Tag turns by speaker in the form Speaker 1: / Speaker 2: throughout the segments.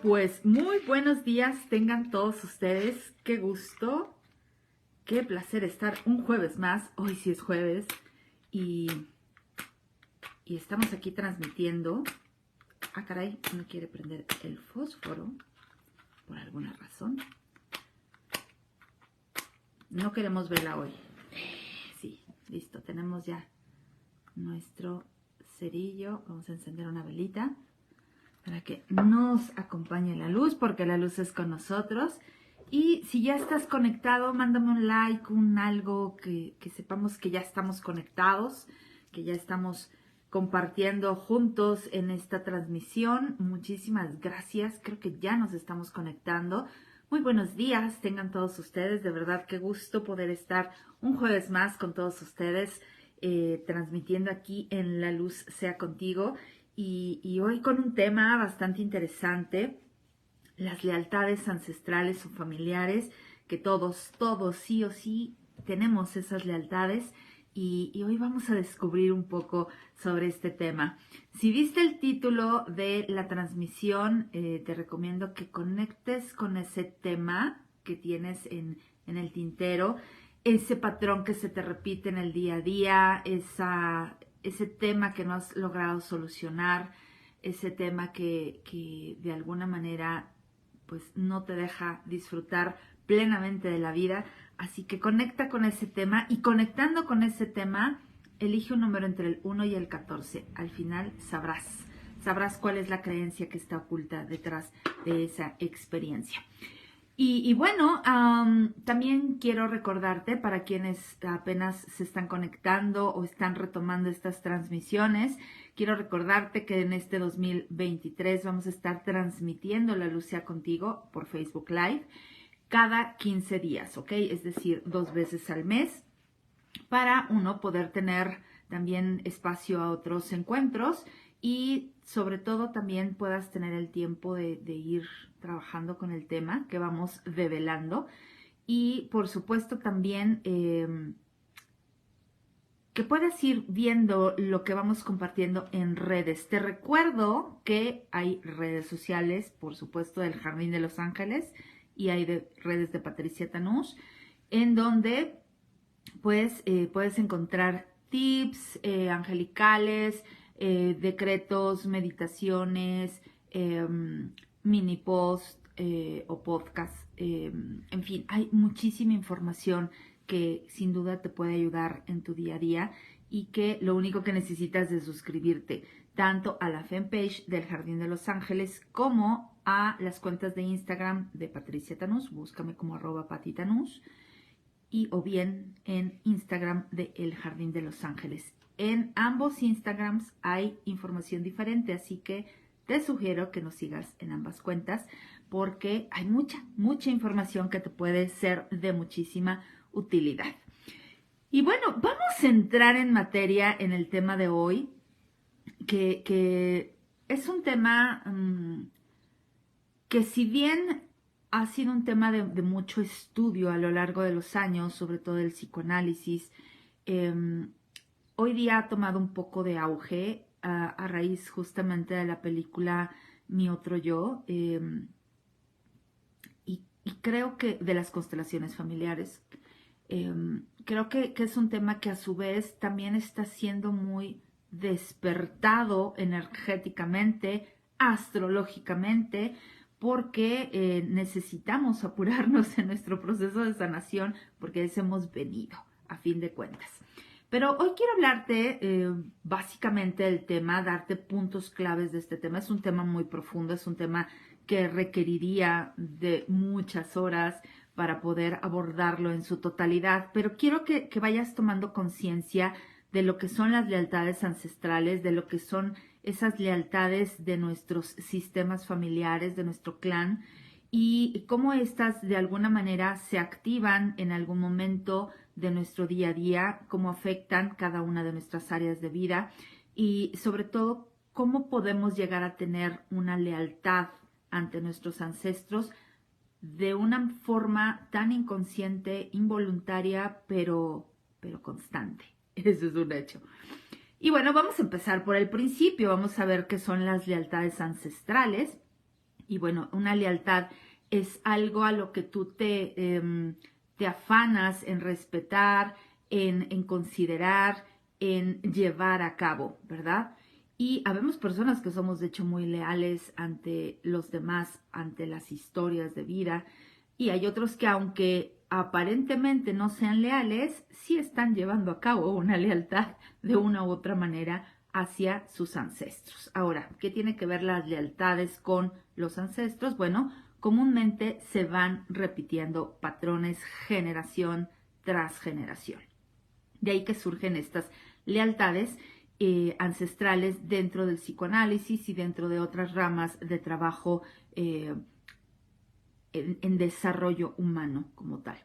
Speaker 1: Pues muy buenos días tengan todos ustedes. Qué gusto, qué placer estar un jueves más. Hoy sí es jueves y estamos aquí transmitiendo. Ah, caray, no quiere prender el fósforo por alguna razón. No queremos verla hoy. Sí, listo, tenemos ya nuestro cerillo. Vamos a encender una velita para que nos acompañe la luz, porque la luz es con nosotros. Y si ya estás conectado, mándame un like, un algo, que sepamos que ya estamos conectados, que ya estamos compartiendo juntos en esta transmisión. Muchísimas gracias, creo que ya nos estamos conectando. Muy buenos días, tengan todos ustedes, de verdad qué gusto poder estar un jueves más con todos ustedes, transmitiendo aquí en La Luz Sea Contigo. Y hoy con un tema bastante interesante, las lealtades ancestrales o familiares, que todos sí o sí tenemos esas lealtades. Y hoy vamos a descubrir un poco sobre este tema. Si viste el título de la transmisión, te recomiendo que conectes con ese tema que tienes en el tintero, ese patrón que se te repite en el día a día, ese tema que no has logrado solucionar, ese tema que de alguna manera pues no te deja disfrutar plenamente de la vida. Así que conecta con ese tema, y conectando con ese tema, elige un número entre el 1 y el 14. Al final sabrás cuál es la creencia que está oculta detrás de esa experiencia. Y bueno, también quiero recordarte, para quienes apenas se están conectando o están retomando estas transmisiones, quiero recordarte que en este 2023 vamos a estar transmitiendo La Luz Sea Contigo por Facebook Live cada 15 días, ¿ok? Es decir, 2 veces al mes, para uno poder tener también espacio a otros encuentros y sobre todo también puedas tener el tiempo de ir trabajando con el tema que vamos develando. Y por supuesto también que puedas ir viendo lo que vamos compartiendo en redes. Te recuerdo que hay redes sociales, por supuesto, del Jardín de los Ángeles, y hay redes de Patricia Tanús, en donde pues puedes encontrar tips angelicales, decretos, meditaciones, mini post o podcast. En fin, hay muchísima información que sin duda te puede ayudar en tu día a día, y que lo único que necesitas es suscribirte tanto a la fanpage del Jardín de los Ángeles como a las cuentas de Instagram de Patricia Tanús. Búscame como @patitanús, y o bien en Instagram de El Jardín de los Ángeles. En ambos Instagrams hay información diferente, así que te sugiero que nos sigas en ambas cuentas, porque hay mucha información que te puede ser de muchísima utilidad. Y bueno, vamos a entrar en materia en el tema de hoy, que es un tema que, si bien ha sido un tema de mucho estudio a lo largo de los años, sobre todo el psicoanálisis, hoy día ha tomado un poco de auge a raíz justamente de la película Mi Otro Yo, y creo que de las constelaciones familiares. Creo que es un tema que a su vez también está siendo muy despertado energéticamente, astrológicamente, porque necesitamos apurarnos en nuestro proceso de sanación, porque a eso hemos venido, a fin de cuentas. Pero hoy quiero hablarte básicamente del tema, darte puntos claves de este tema. Es un tema muy profundo, es un tema que requeriría de muchas horas para poder abordarlo en su totalidad, pero quiero que vayas tomando conciencia de lo que son las lealtades ancestrales, de lo que son esas lealtades de nuestros sistemas familiares, de nuestro clan, y cómo estas de alguna manera se activan en algún momento de nuestro día a día, cómo afectan cada una de nuestras áreas de vida, y sobre todo cómo podemos llegar a tener una lealtad ante nuestros ancestros de una forma tan inconsciente, involuntaria, pero constante. Eso es un hecho. Y bueno, vamos a empezar por el principio. Vamos a ver qué son las lealtades ancestrales. Y bueno, una lealtad es algo a lo que tú te afanas en respetar, en considerar, en llevar a cabo, ¿verdad? Y habemos personas que somos de hecho muy leales ante los demás, ante las historias de vida, y hay otros que aunque aparentemente no sean leales, sí están llevando a cabo una lealtad de una u otra manera hacia sus ancestros. Ahora, ¿qué tiene que ver las lealtades con los ancestros? Bueno, comúnmente se van repitiendo patrones generación tras generación. De ahí que surgen estas lealtades ancestrales dentro del psicoanálisis y dentro de otras ramas de trabajo en desarrollo humano como tal.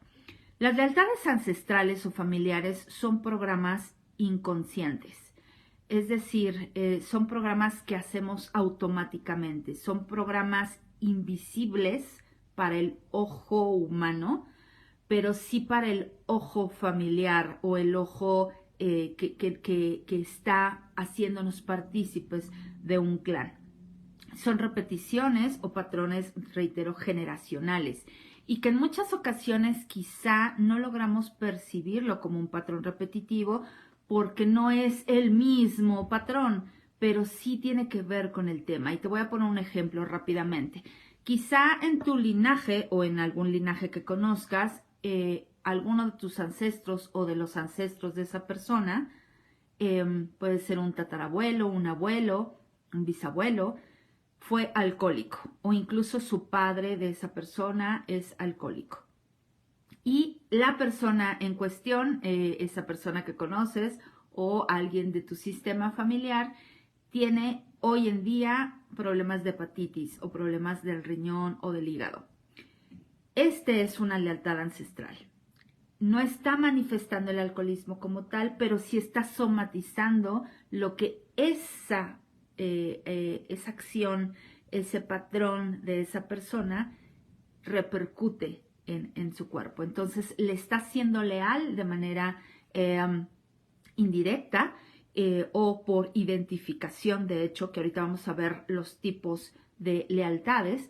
Speaker 1: Las lealtades ancestrales o familiares son programas inconscientes. Es decir, son programas que hacemos automáticamente, son programas invisibles para el ojo humano, pero sí para el ojo familiar o el ojo que está haciéndonos partícipes de un clan. Son repeticiones o patrones, reitero, generacionales y que en muchas ocasiones quizá no logramos percibirlo como un patrón repetitivo porque no es el mismo patrón, pero sí tiene que ver con el tema. Y te voy a poner un ejemplo rápidamente. Quizá en tu linaje o en algún linaje que conozcas, alguno de tus ancestros o de los ancestros de esa persona, puede ser un tatarabuelo, un abuelo, un bisabuelo, fue alcohólico o incluso su padre de esa persona es alcohólico. Y la persona en cuestión, esa persona que conoces o alguien de tu sistema familiar, tiene hoy en día problemas de hepatitis o problemas del riñón o del hígado. Este es una lealtad ancestral. No está manifestando el alcoholismo como tal, pero sí está somatizando lo que esa acción, ese patrón de esa persona repercute en su cuerpo. Entonces le está siendo leal de manera indirecta o por identificación, de hecho, que ahorita vamos a ver los tipos de lealtades.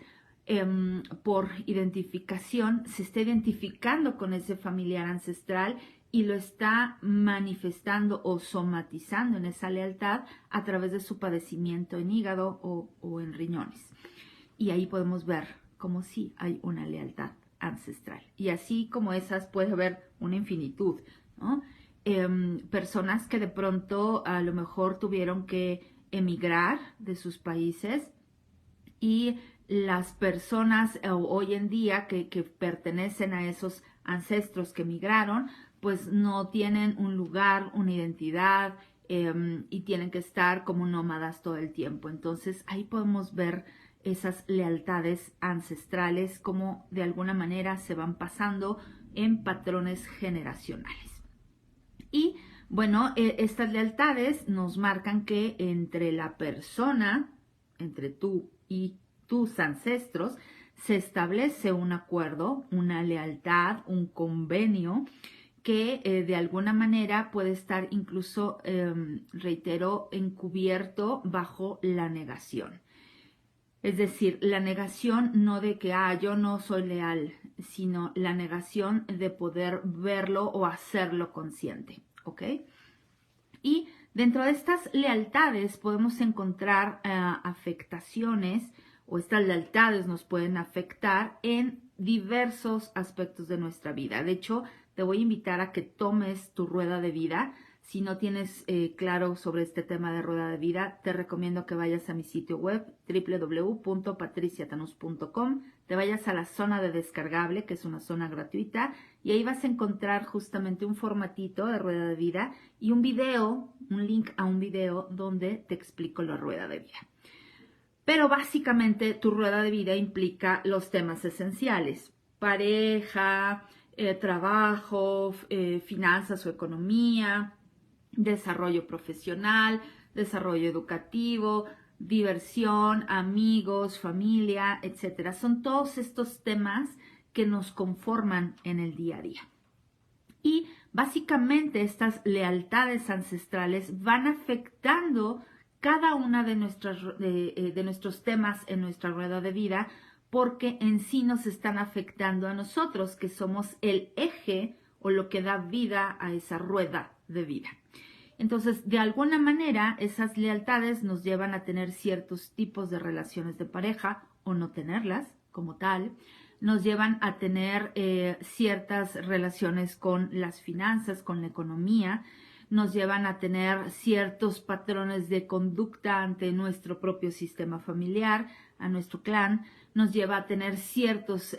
Speaker 1: Por identificación, se está identificando con ese familiar ancestral y lo está manifestando o somatizando en esa lealtad a través de su padecimiento en hígado o en riñones. Y ahí podemos ver cómo sí hay una lealtad ancestral. Y así como esas puede haber una infinitud, ¿no? Personas que de pronto a lo mejor tuvieron que emigrar de sus países y las personas hoy en día que pertenecen a esos ancestros que emigraron, pues no tienen un lugar, una identidad y tienen que estar como nómadas todo el tiempo. Entonces ahí podemos ver esas lealtades ancestrales como de alguna manera se van pasando en patrones generacionales. Y bueno, estas lealtades nos marcan que entre la persona, entre tú y tus ancestros, se establece un acuerdo, una lealtad, un convenio que de alguna manera puede estar incluso, reitero, encubierto bajo la negación. Es decir, la negación no de que, yo no soy leal, sino la negación de poder verlo o hacerlo consciente, ¿ok? Y dentro de estas lealtades podemos encontrar afectaciones o estas lealtades nos pueden afectar en diversos aspectos de nuestra vida. De hecho, te voy a invitar a que tomes tu rueda de vida. Si no tienes claro sobre este tema de rueda de vida, te recomiendo que vayas a mi sitio web www.patriciatanus.com, te vayas a la zona de descargable, que es una zona gratuita, y ahí vas a encontrar justamente un formatito de rueda de vida y un video, un link a un video donde te explico la rueda de vida. Pero básicamente tu rueda de vida implica los temas esenciales: pareja, trabajo, finanzas o economía, desarrollo profesional, desarrollo educativo, diversión, amigos, familia, etc. Son todos estos temas que nos conforman en el día a día. Y básicamente estas lealtades ancestrales van afectando cada una de nuestros temas en nuestra rueda de vida, porque en sí nos están afectando a nosotros, que somos el eje o lo que da vida a esa rueda de vida. Entonces, de alguna manera, esas lealtades nos llevan a tener ciertos tipos de relaciones de pareja o no tenerlas como tal. Nos llevan a tener ciertas relaciones con las finanzas, con la economía. Nos llevan a tener ciertos patrones de conducta ante nuestro propio sistema familiar, a nuestro clan. Nos lleva a tener ciertos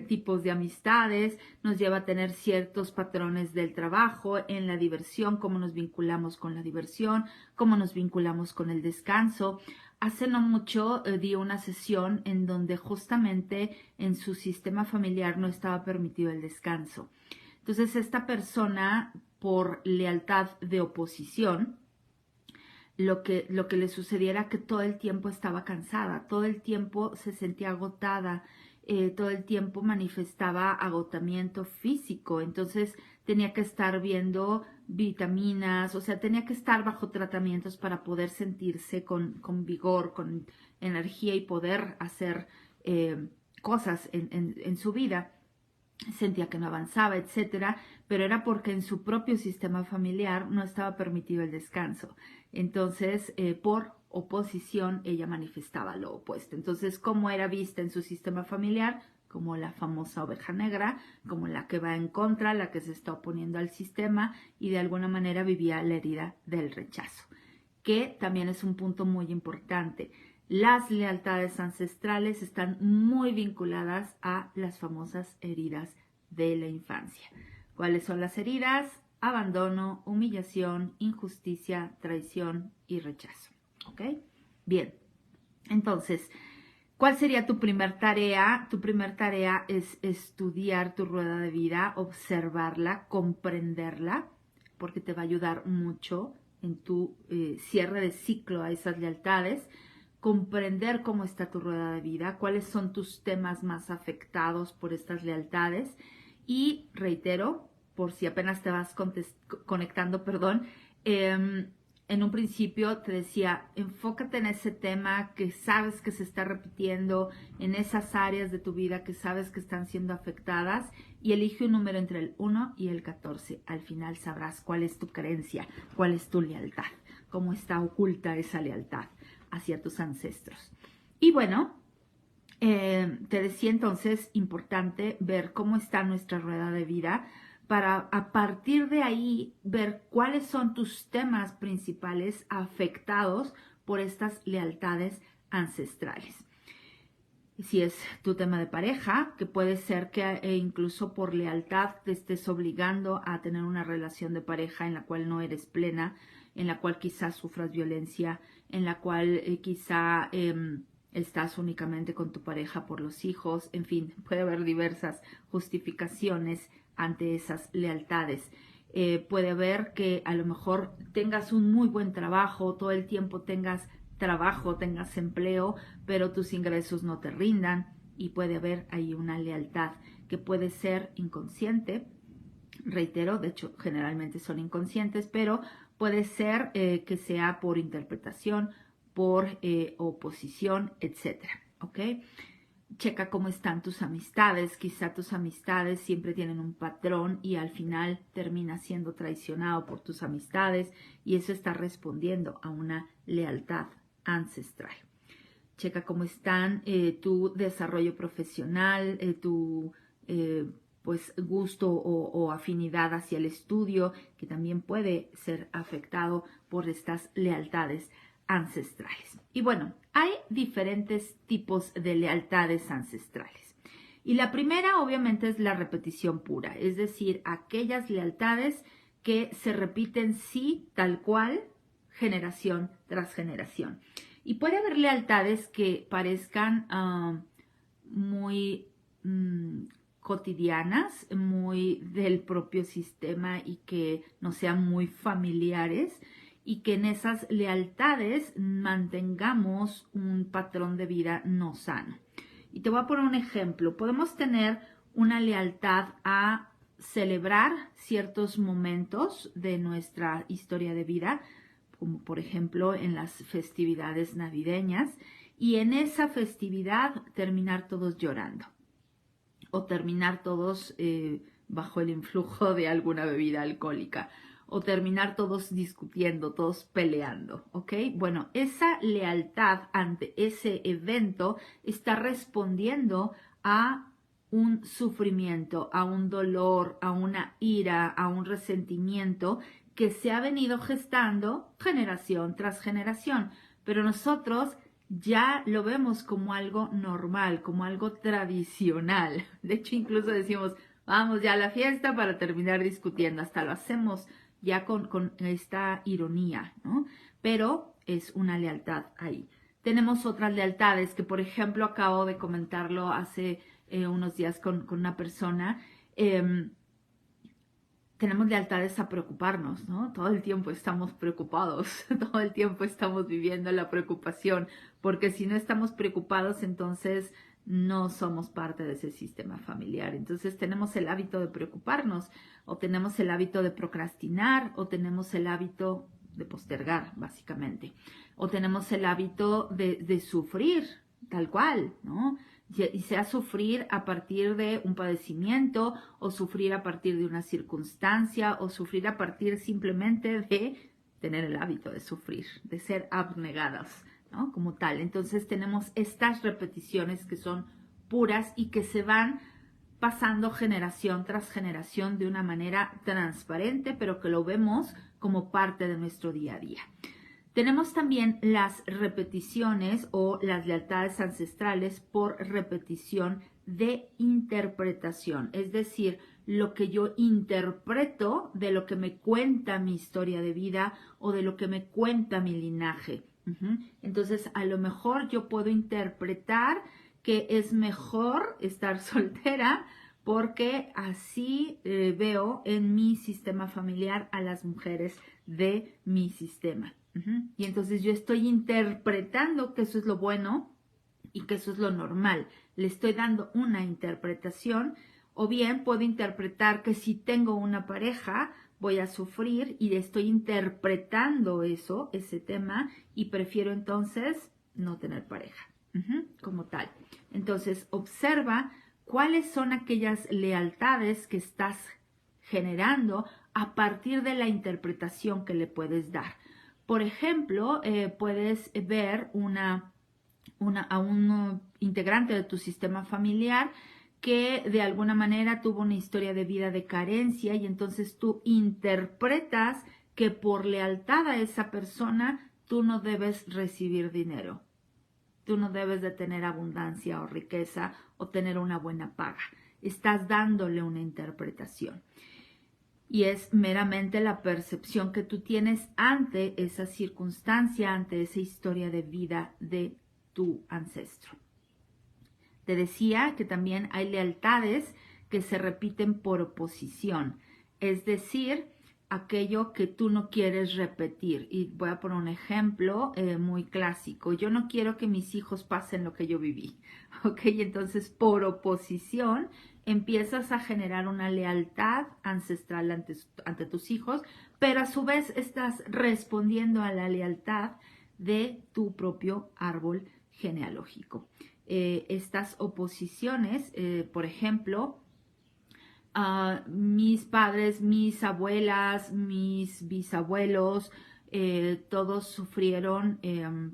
Speaker 1: tipos de amistades, nos lleva a tener ciertos patrones del trabajo, en la diversión, cómo nos vinculamos con la diversión, cómo nos vinculamos con el descanso. Hace no mucho di una sesión en donde justamente en su sistema familiar no estaba permitido el descanso. Entonces esta persona, por lealtad de oposición, lo que le sucediera que todo el tiempo estaba cansada, todo el tiempo se sentía agotada, todo el tiempo manifestaba agotamiento físico, entonces tenía que estar viendo vitaminas, o sea, tenía que estar bajo tratamientos para poder sentirse con vigor, con energía y poder hacer cosas en su vida. Sentía que no avanzaba, etcétera, pero era porque en su propio sistema familiar no estaba permitido el descanso. Entonces, por oposición, ella manifestaba lo opuesto. Entonces, ¿cómo era vista en su sistema familiar? Como la famosa oveja negra, como la que va en contra, la que se está oponiendo al sistema y de alguna manera vivía la herida del rechazo, que también es un punto muy importante. Las lealtades ancestrales están muy vinculadas a las famosas heridas de la infancia. ¿Cuáles son las heridas? Abandono, humillación, injusticia, traición y rechazo. ¿Ok? Bien. Entonces, ¿cuál sería tu primer tarea? Tu primer tarea es estudiar tu rueda de vida, observarla, comprenderla, porque te va a ayudar mucho en tu cierre de ciclo a esas lealtades. Comprender cómo está tu rueda de vida, cuáles son tus temas más afectados por estas lealtades y reitero, por si apenas te vas conectando, en un principio te decía, enfócate en ese tema que sabes que se está repitiendo, en esas áreas de tu vida que sabes que están siendo afectadas y elige un número entre el 1 y el 14. Al final sabrás cuál es tu creencia, cuál es tu lealtad, cómo está oculta esa lealtad hacia tus ancestros. Y bueno, te decía entonces, importante ver cómo está nuestra rueda de vida para a partir de ahí ver cuáles son tus temas principales afectados por estas lealtades ancestrales. Si es tu tema de pareja, que puede ser que incluso por lealtad te estés obligando a tener una relación de pareja en la cual no eres plena, en la cual quizás sufras violencia, en la cual quizá estás únicamente con tu pareja por los hijos, en fin, puede haber diversas justificaciones ante esas lealtades. Puede haber que a lo mejor tengas un muy buen trabajo, todo el tiempo tengas trabajo, tengas empleo, pero tus ingresos no te rindan y puede haber ahí una lealtad que puede ser inconsciente. Reitero, de hecho generalmente son inconscientes, pero puede ser que sea por interpretación, por oposición, etcétera, ¿ok? Checa cómo están tus amistades, quizá tus amistades siempre tienen un patrón y al final terminas siendo traicionado por tus amistades y eso está respondiendo a una lealtad ancestral. Checa cómo están tu desarrollo profesional, tu pues gusto o afinidad hacia el estudio, que también puede ser afectado por estas lealtades ancestrales. Y bueno, hay diferentes tipos de lealtades ancestrales. Y la primera obviamente es la repetición pura, es decir, aquellas lealtades que se repiten sí, tal cual, generación tras generación. Y puede haber lealtades que parezcan muy cotidianas, muy del propio sistema y que no sean muy familiares y que en esas lealtades mantengamos un patrón de vida no sano. Y te voy a poner un ejemplo. Podemos tener una lealtad a celebrar ciertos momentos de nuestra historia de vida, como por ejemplo en las festividades navideñas, y en esa festividad terminar todos llorando o terminar todos bajo el influjo de alguna bebida alcohólica o terminar todos discutiendo, todos peleando, ¿ok? Bueno, esa lealtad ante ese evento está respondiendo a un sufrimiento, a un dolor, a una ira, a un resentimiento que se ha venido gestando generación tras generación, pero nosotros ya lo vemos como algo normal, como algo tradicional. De hecho, incluso decimos, vamos ya a la fiesta para terminar discutiendo, hasta lo hacemos ya con esta ironía, ¿no? Pero es una lealtad ahí. Tenemos otras lealtades que, por ejemplo, acabo de comentarlo hace unos días con una persona. Tenemos lealtades a preocuparnos, ¿no? Todo el tiempo estamos preocupados, todo el tiempo estamos viviendo la preocupación, porque si no estamos preocupados, entonces no somos parte de ese sistema familiar. Entonces tenemos el hábito de preocuparnos, o tenemos el hábito de procrastinar, o tenemos el hábito de postergar, básicamente, o tenemos el hábito de sufrir, tal cual, ¿no? Y sea sufrir a partir de un padecimiento o sufrir a partir de una circunstancia o sufrir a partir simplemente de tener el hábito de sufrir, de ser abnegadas, ¿no? Como tal. Entonces tenemos estas repeticiones que son puras y que se van pasando generación tras generación de una manera transparente, pero que lo vemos como parte de nuestro día a día. Tenemos también las repeticiones o las lealtades ancestrales por repetición de interpretación, es decir, lo que yo interpreto de lo que me cuenta mi historia de vida o de lo que me cuenta mi linaje. Entonces, a lo mejor yo puedo interpretar que es mejor estar soltera porque así veo en mi sistema familiar a las mujeres de mi sistema. Y entonces yo estoy interpretando que eso es lo bueno y que eso es lo normal. Le estoy dando una interpretación, o bien puedo interpretar que si tengo una pareja voy a sufrir y estoy interpretando eso, ese tema, y prefiero entonces no tener pareja como tal. Entonces observa cuáles son aquellas lealtades que estás generando a partir de la interpretación que le puedes dar. Por ejemplo, puedes ver a un integrante de tu sistema familiar que de alguna manera tuvo una historia de vida de carencia y entonces tú interpretas que por lealtad a esa persona tú no debes recibir dinero. Tú no debes de tener abundancia o riqueza o tener una buena paga. Estás dándole una interpretación. Y es meramente la percepción que tú tienes ante esa circunstancia, ante esa historia de vida de tu ancestro. Te decía que también hay lealtades que se repiten por oposición, es decir, aquello que tú no quieres repetir. Y voy a poner un ejemplo muy clásico. Yo no quiero que mis hijos pasen lo que yo viví, ¿ok? Entonces, por oposición, empiezas a generar una lealtad ancestral ante tus hijos, pero a su vez estás respondiendo a la lealtad de tu propio árbol genealógico. Estas oposiciones, por ejemplo, mis padres, mis abuelas, mis bisabuelos, todos sufrieron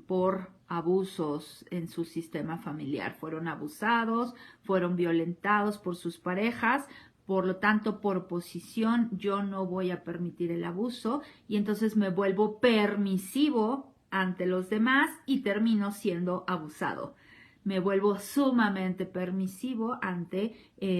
Speaker 1: por abusos en su sistema familiar. Fueron abusados, fueron violentados por sus parejas. Por lo tanto, por oposición, yo no voy a permitir el abuso y entonces me vuelvo permisivo ante los demás y termino siendo abusado. Me vuelvo sumamente permisivo ante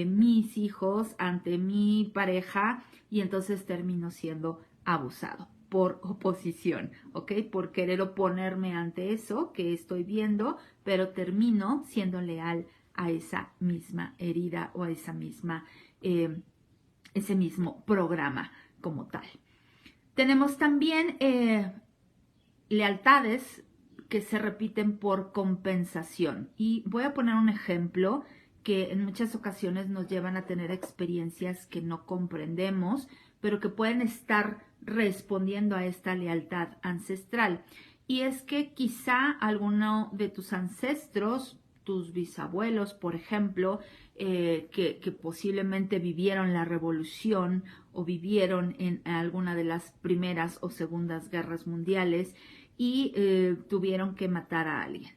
Speaker 1: mis hijos, ante mi pareja y entonces termino siendo abusado por oposición, ¿ok? Por querer oponerme ante eso que estoy viendo, pero termino siendo leal a esa misma herida o a esa misma, ese mismo programa como tal. Tenemos también lealtades que se repiten por compensación. Y voy a poner un ejemplo que en muchas ocasiones nos llevan a tener experiencias que no comprendemos, pero que pueden estar respondiendo a esta lealtad ancestral. Y es que quizá alguno de tus ancestros, tus bisabuelos, por ejemplo, que posiblemente vivieron la revolución o vivieron en alguna de las primeras o segundas guerras mundiales y tuvieron que matar a alguien.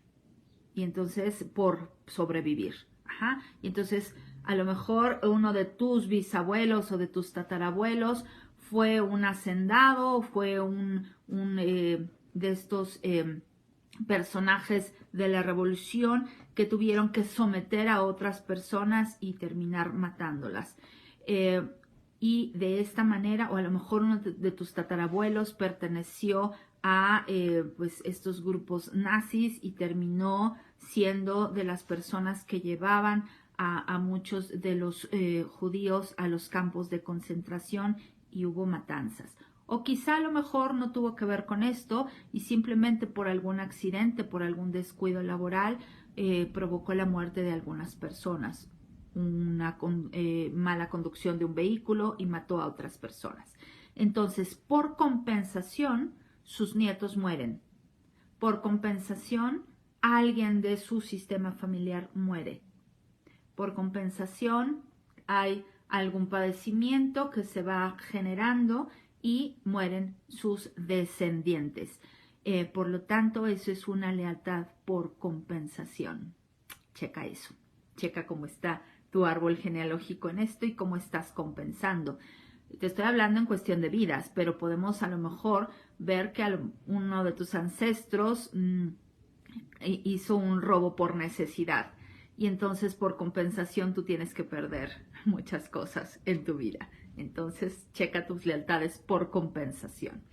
Speaker 1: Y entonces, por sobrevivir. Ajá. Y entonces, a lo mejor uno de tus bisabuelos o de tus tatarabuelos fue un hacendado, fue un de estos personajes de la revolución que tuvieron que someter a otras personas y terminar matándolas. Y de esta manera, o a lo mejor uno de tus tatarabuelos perteneció a pues estos grupos nazis y terminó siendo de las personas que llevaban a muchos de los judíos a los campos de concentración y hubo matanzas. O quizá a lo mejor no tuvo que ver con esto y simplemente por algún accidente, por algún descuido laboral, provocó la muerte de algunas personas. Una mala conducción de un vehículo y mató a otras personas. Entonces, por compensación, sus nietos mueren. Por compensación, alguien de su sistema familiar muere. Por compensación, hay algún padecimiento que se va generando y mueren sus descendientes. Por lo tanto, eso es una lealtad por compensación. Checa eso. Checa cómo está tu árbol genealógico en esto y cómo estás compensando. Te estoy hablando en cuestión de vidas, pero podemos a lo mejor ver que uno de tus ancestros hizo un robo por necesidad y entonces por compensación tú tienes que perder muchas cosas en tu vida. Entonces checa tus lealtades por compensación.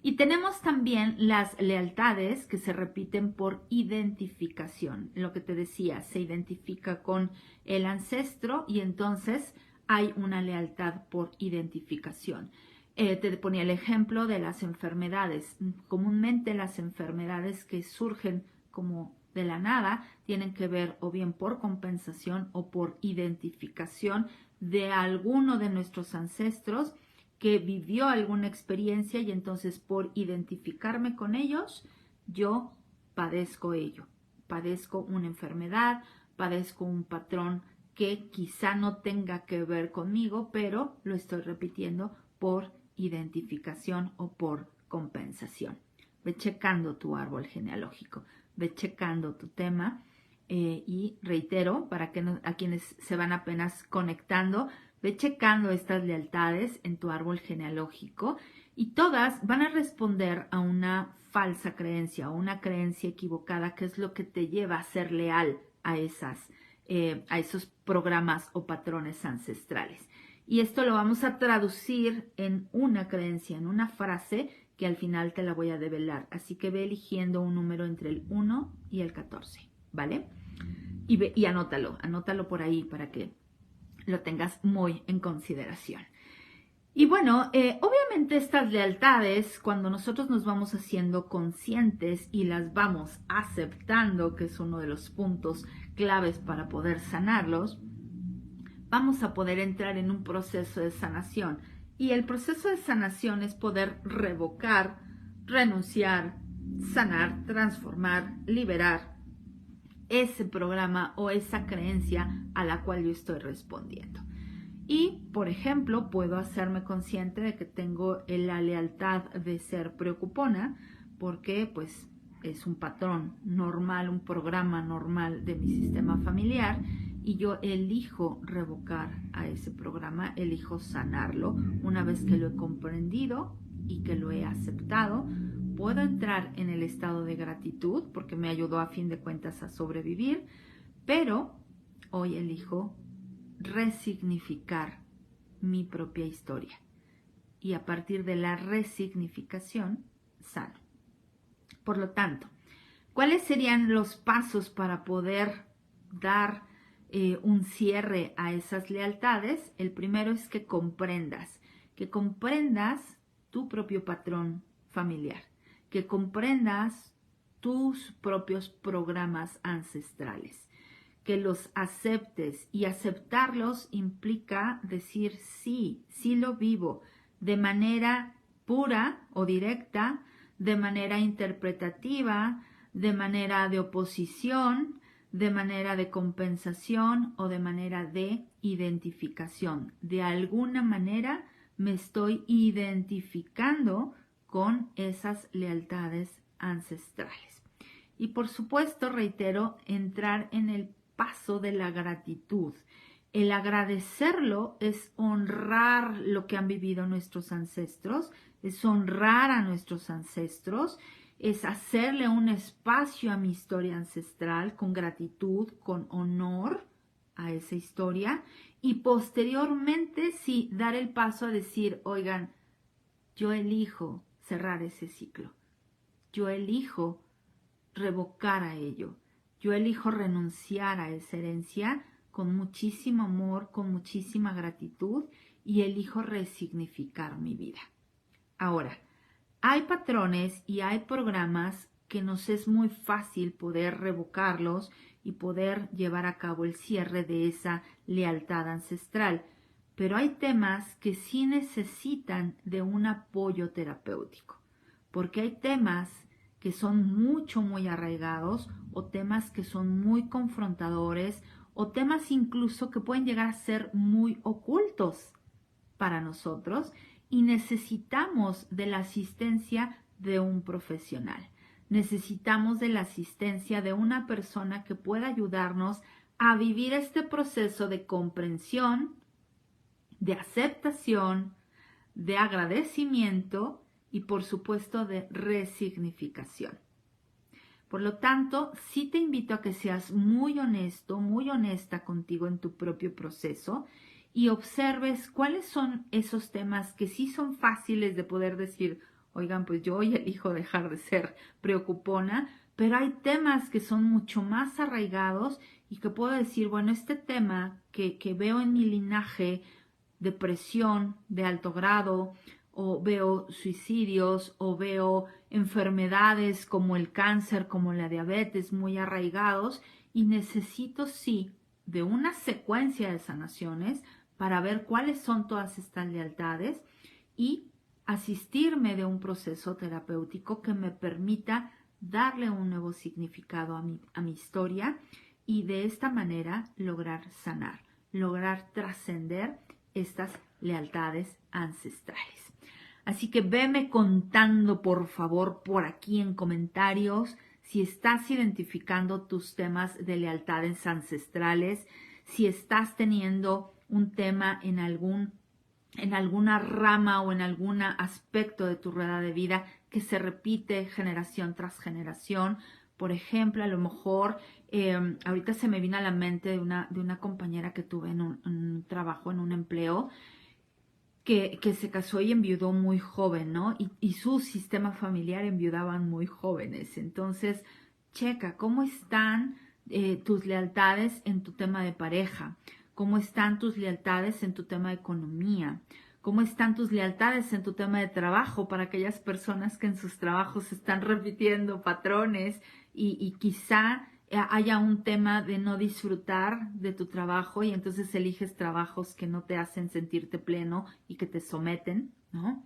Speaker 1: Y tenemos también las lealtades que se repiten por identificación. Lo que te decía, se identifica con el ancestro y entonces hay una lealtad por identificación. Te ponía el ejemplo de las enfermedades. Comúnmente las enfermedades que surgen como de la nada tienen que ver o bien por compensación o por identificación de alguno de nuestros ancestros que vivió alguna experiencia y entonces por identificarme con ellos, yo padezco ello. Padezco una enfermedad, padezco un patrón que quizá no tenga que ver conmigo, pero lo estoy repitiendo por identificación o por compensación. Ve checando tu árbol genealógico, ve checando tu tema y reitero, para que a quienes se van apenas conectando, ve checando estas lealtades en tu árbol genealógico y todas van a responder a una falsa creencia o una creencia equivocada, que es lo que te lleva a ser leal a esos programas o patrones ancestrales. Y esto lo vamos a traducir en una creencia, en una frase que al final te la voy a develar. Así que ve eligiendo un número entre el 1 y el 14, ¿vale? Y anótalo por ahí para que lo tengas muy en consideración. Y bueno, obviamente estas lealtades, cuando nosotros nos vamos haciendo conscientes y las vamos aceptando, que es uno de los puntos claves para poder sanarlos, vamos a poder entrar en un proceso de sanación. Y el proceso de sanación es poder revocar, renunciar, sanar, transformar, liberar ese programa o esa creencia a la cual yo estoy respondiendo. Y, por ejemplo, puedo hacerme consciente de que tengo la lealtad de ser preocupona porque, pues, es un patrón normal, un programa normal de mi sistema familiar y yo elijo revocar a ese programa, elijo sanarlo. Una vez que lo he comprendido y que lo he aceptado, puedo entrar en el estado de gratitud porque me ayudó a fin de cuentas a sobrevivir, pero hoy elijo resignificar mi propia historia y a partir de la resignificación sano. Por lo tanto, ¿cuáles serían los pasos para poder dar un cierre a esas lealtades? El primero es que comprendas tu propio patrón familiar, que comprendas tus propios programas ancestrales, que los aceptes, y aceptarlos implica decir sí, sí lo vivo de manera pura o directa, de manera interpretativa, de manera de oposición, de manera de compensación o de manera de identificación. De alguna manera me estoy identificando con esas lealtades ancestrales. Y por supuesto, reitero, entrar en el paso de la gratitud. El agradecerlo es honrar lo que han vivido nuestros ancestros, es honrar a nuestros ancestros, es hacerle un espacio a mi historia ancestral con gratitud, con honor a esa historia y posteriormente sí dar el paso a decir, oigan, yo elijo cerrar ese ciclo, yo elijo revocar a ello, yo elijo renunciar a esa herencia con muchísimo amor, con muchísima gratitud y elijo resignificar mi vida. Ahora, hay patrones y hay programas que nos es muy fácil poder revocarlos y poder llevar a cabo el cierre de esa lealtad ancestral, pero hay temas que sí necesitan de un apoyo terapéutico, porque hay temas que son muy arraigados o temas que son muy confrontadores o temas incluso que pueden llegar a ser muy ocultos para nosotros y necesitamos de la asistencia de un profesional. Necesitamos de la asistencia de una persona que pueda ayudarnos a vivir este proceso de comprensión, de aceptación, de agradecimiento y por supuesto de resignificación. Por lo tanto, sí te invito a que seas muy honesto, muy honesta contigo en tu propio proceso y observes cuáles son esos temas que sí son fáciles de poder decir, oigan, pues yo hoy elijo dejar de ser preocupona, pero hay temas que son mucho más arraigados y que puedo decir, bueno, este tema que veo en mi linaje, depresión de alto grado, o veo suicidios, o veo enfermedades como el cáncer, como la diabetes muy arraigados, y necesito sí de una secuencia de sanaciones para ver cuáles son todas estas lealtades y asistirme de un proceso terapéutico que me permita darle un nuevo significado a mi historia y de esta manera lograr sanar, lograr trascender estas lealtades ancestrales. Así que veme contando, por favor, por aquí en comentarios, si estás identificando tus temas de lealtades ancestrales, si estás teniendo un tema en alguna rama o en algún aspecto de tu rueda de vida que se repite generación tras generación. Por ejemplo, a lo mejor ahorita se me vino a la mente de una compañera que tuve en un trabajo, en un empleo, que se casó y enviudó muy joven, ¿no? Y su sistema familiar enviudaban muy jóvenes. Entonces, checa cómo están tus lealtades en tu tema de pareja, cómo están tus lealtades en tu tema de economía, cómo están tus lealtades en tu tema de trabajo para aquellas personas que en sus trabajos están repitiendo patrones y quizá haya un tema de no disfrutar de tu trabajo y entonces eliges trabajos que no te hacen sentirte pleno y que te someten, ¿no?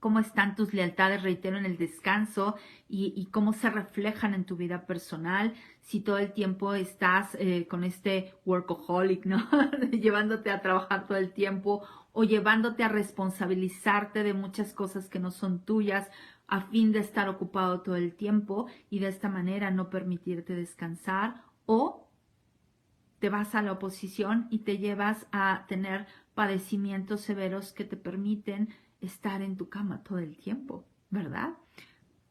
Speaker 1: Cómo están tus lealtades, reitero, en el descanso y cómo se reflejan en tu vida personal, si todo el tiempo estás con este workaholic, ¿no? Llevándote a trabajar todo el tiempo o llevándote a responsabilizarte de muchas cosas que no son tuyas a fin de estar ocupado todo el tiempo y de esta manera no permitirte descansar, o te vas a la oposición y te llevas a tener padecimientos severos que te permiten estar en tu cama todo el tiempo, ¿verdad?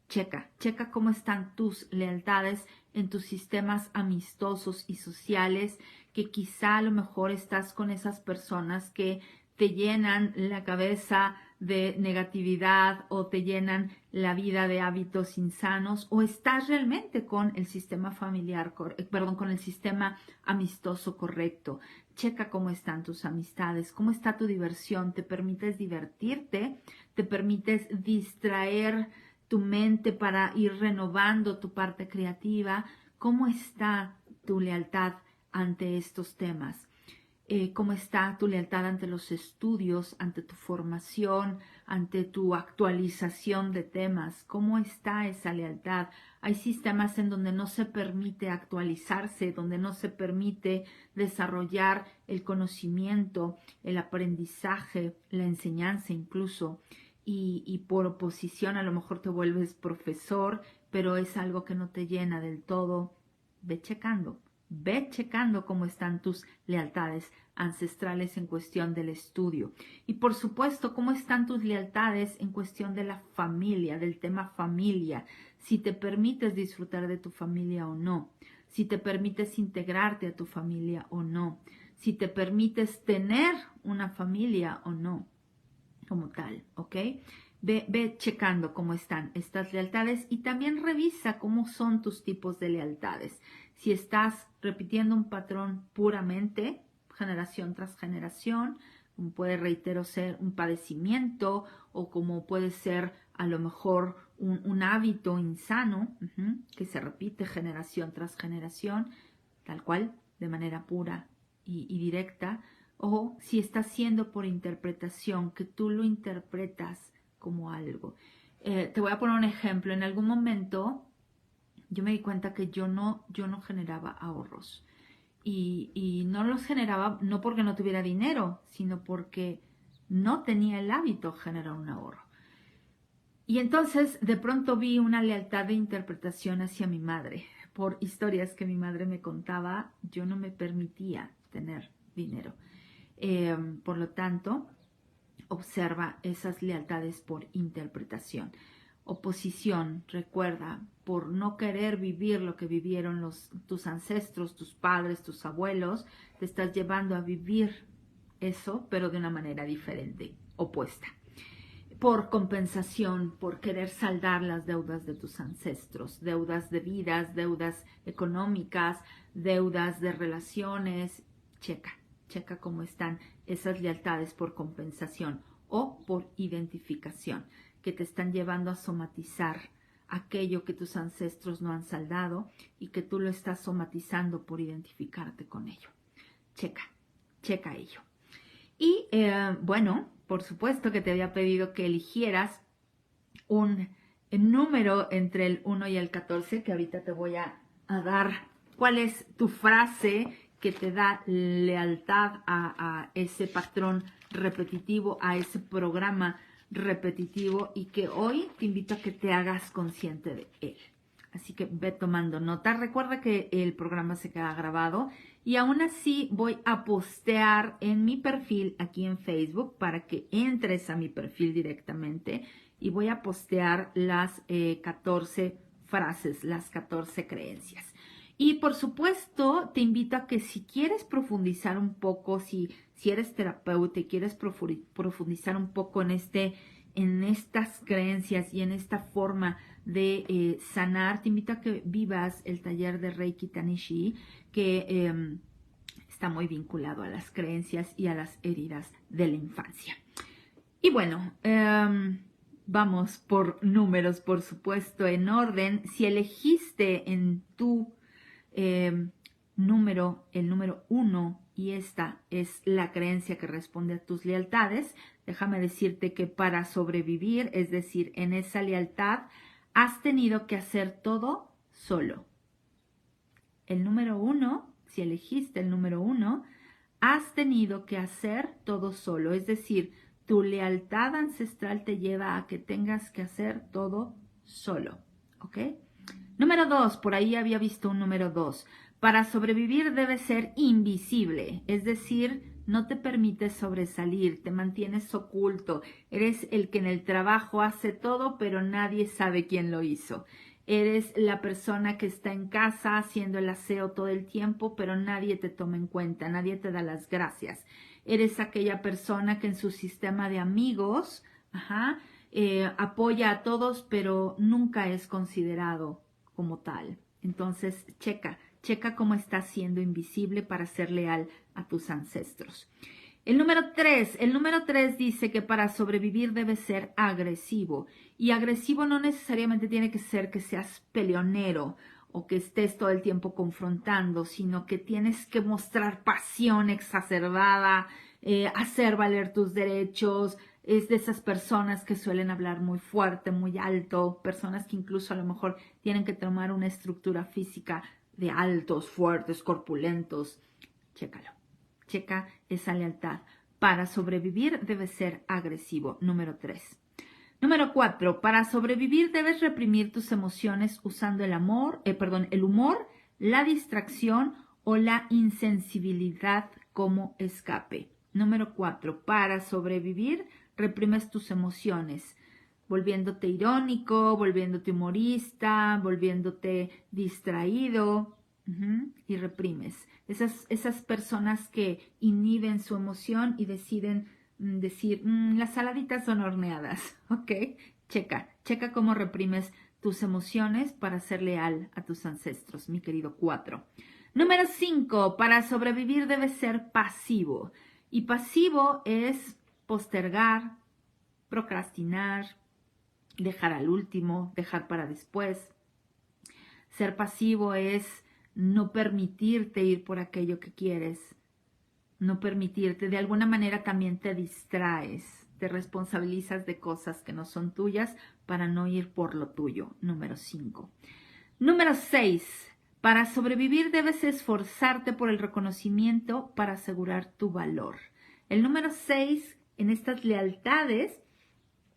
Speaker 1: Checa cómo están tus lealtades en tus sistemas amistosos y sociales, que quizá a lo mejor estás con esas personas que te llenan la cabeza de negatividad o te llenan la vida de hábitos insanos, o estás realmente con el sistema familiar, con el sistema amistoso correcto. Checa cómo están tus amistades, cómo está tu diversión, te permites divertirte, te permites distraer tu mente para ir renovando tu parte creativa, cómo está tu lealtad ante estos temas. cómo está tu lealtad ante los estudios, ante tu formación, ante tu actualización de temas, cómo está esa lealtad. Hay sistemas en donde no se permite actualizarse, donde no se permite desarrollar el conocimiento, el aprendizaje, la enseñanza incluso, y por oposición a lo mejor te vuelves profesor, pero es algo que no te llena del todo. Ve checando cómo están tus lealtades ancestrales en cuestión del estudio. Y por supuesto, cómo están tus lealtades en cuestión de la familia, del tema familia. Si te permites disfrutar de tu familia o no. Si te permites integrarte a tu familia o no. Si te permites tener una familia o no, como tal, ¿ok? Ve checando cómo están estas lealtades y también revisa cómo son tus tipos de lealtades. Si estás repitiendo un patrón puramente, generación tras generación, como puede, reitero, ser un padecimiento o como puede ser a lo mejor un hábito insano que se repite generación tras generación, tal cual, de manera pura y directa, o si está siendo por interpretación, que tú lo interpretas como algo. Te voy a poner un ejemplo. En algún momento yo me di cuenta que yo no generaba ahorros. Y no los generaba no porque no tuviera dinero, sino porque no tenía el hábito de generar un ahorro. Y entonces de pronto vi una lealtad de interpretación hacia mi madre. Por historias que mi madre me contaba, yo no me permitía tener dinero. Por lo tanto, observa esas lealtades por interpretación. Oposición, recuerda, por no querer vivir lo que vivieron tus ancestros, tus padres, tus abuelos, te estás llevando a vivir eso, pero de una manera diferente, opuesta. Por compensación, por querer saldar las deudas de tus ancestros, deudas de vidas, deudas económicas, deudas de relaciones. Checa cómo están esas lealtades por compensación o por identificación, que te están llevando a somatizar aquello que tus ancestros no han saldado y que tú lo estás somatizando por identificarte con ello. Checa ello. Y bueno, por supuesto que te había pedido que eligieras un número entre el 1 y el 14, que ahorita te voy a dar cuál es tu frase que te da lealtad a ese patrón repetitivo, a ese programa repetitivo, y que hoy te invito a que te hagas consciente de él. Así que ve tomando nota. Recuerda que el programa se queda grabado y aún así voy a postear en mi perfil aquí en Facebook para que entres a mi perfil directamente, y voy a postear las 14 frases, las 14 creencias. Y por supuesto te invito a que si quieres profundizar un poco, si eres terapeuta y quieres profundizar un poco en estas creencias y en esta forma de sanar, te invito a que vivas el taller de Reiki Tanishi, que está muy vinculado a las creencias y a las heridas de la infancia. Y bueno, vamos por números, por supuesto, en orden. Si elegiste en tu número, el número 1, y esta es la creencia que responde a tus lealtades, déjame decirte que para sobrevivir, es decir, en esa lealtad, has tenido que hacer todo solo. El número 1, si elegiste el número 1, has tenido que hacer todo solo. Es decir, tu lealtad ancestral te lleva a que tengas que hacer todo solo. ¿Ok? Número 2, por ahí había visto un número 2. Para sobrevivir debes ser invisible, es decir, no te permites sobresalir, te mantienes oculto, eres el que en el trabajo hace todo, pero nadie sabe quién lo hizo. Eres la persona que está en casa haciendo el aseo todo el tiempo, pero nadie te toma en cuenta, nadie te da las gracias. Eres aquella persona que en su sistema de amigos, apoya a todos, pero nunca es considerado como tal. Entonces, checa cómo estás siendo invisible para ser leal a tus ancestros. El número 3 dice que para sobrevivir debes ser agresivo. Y agresivo no necesariamente tiene que ser que seas peleonero o que estés todo el tiempo confrontando, sino que tienes que mostrar pasión exacerbada, hacer valer tus derechos. Es de esas personas que suelen hablar muy fuerte, muy alto, personas que incluso a lo mejor tienen que tomar una estructura física de altos, fuertes, corpulentos. Chécalo. Checa esa lealtad. Para sobrevivir debes ser agresivo. Número 3. Número 4. Para sobrevivir debes reprimir tus emociones usando el humor, la distracción o la insensibilidad como escape. Número 4. Para sobrevivir reprimes tus emociones, volviéndote irónico, volviéndote humorista, volviéndote distraído. Y reprimes. Esas personas que inhiben su emoción y deciden decir, las saladitas son horneadas, ¿ok? Checa cómo reprimes tus emociones para ser leal a tus ancestros, mi querido 4. Número 5, para sobrevivir debes ser pasivo. Y pasivo es postergar, procrastinar, dejar al último, dejar para después. Ser pasivo es no permitirte ir por aquello que quieres, no permitirte, de alguna manera también te distraes, te responsabilizas de cosas que no son tuyas para no ir por lo tuyo. Número 5. Número 6. Para sobrevivir debes esforzarte por el reconocimiento para asegurar tu valor. El número 6 en estas lealtades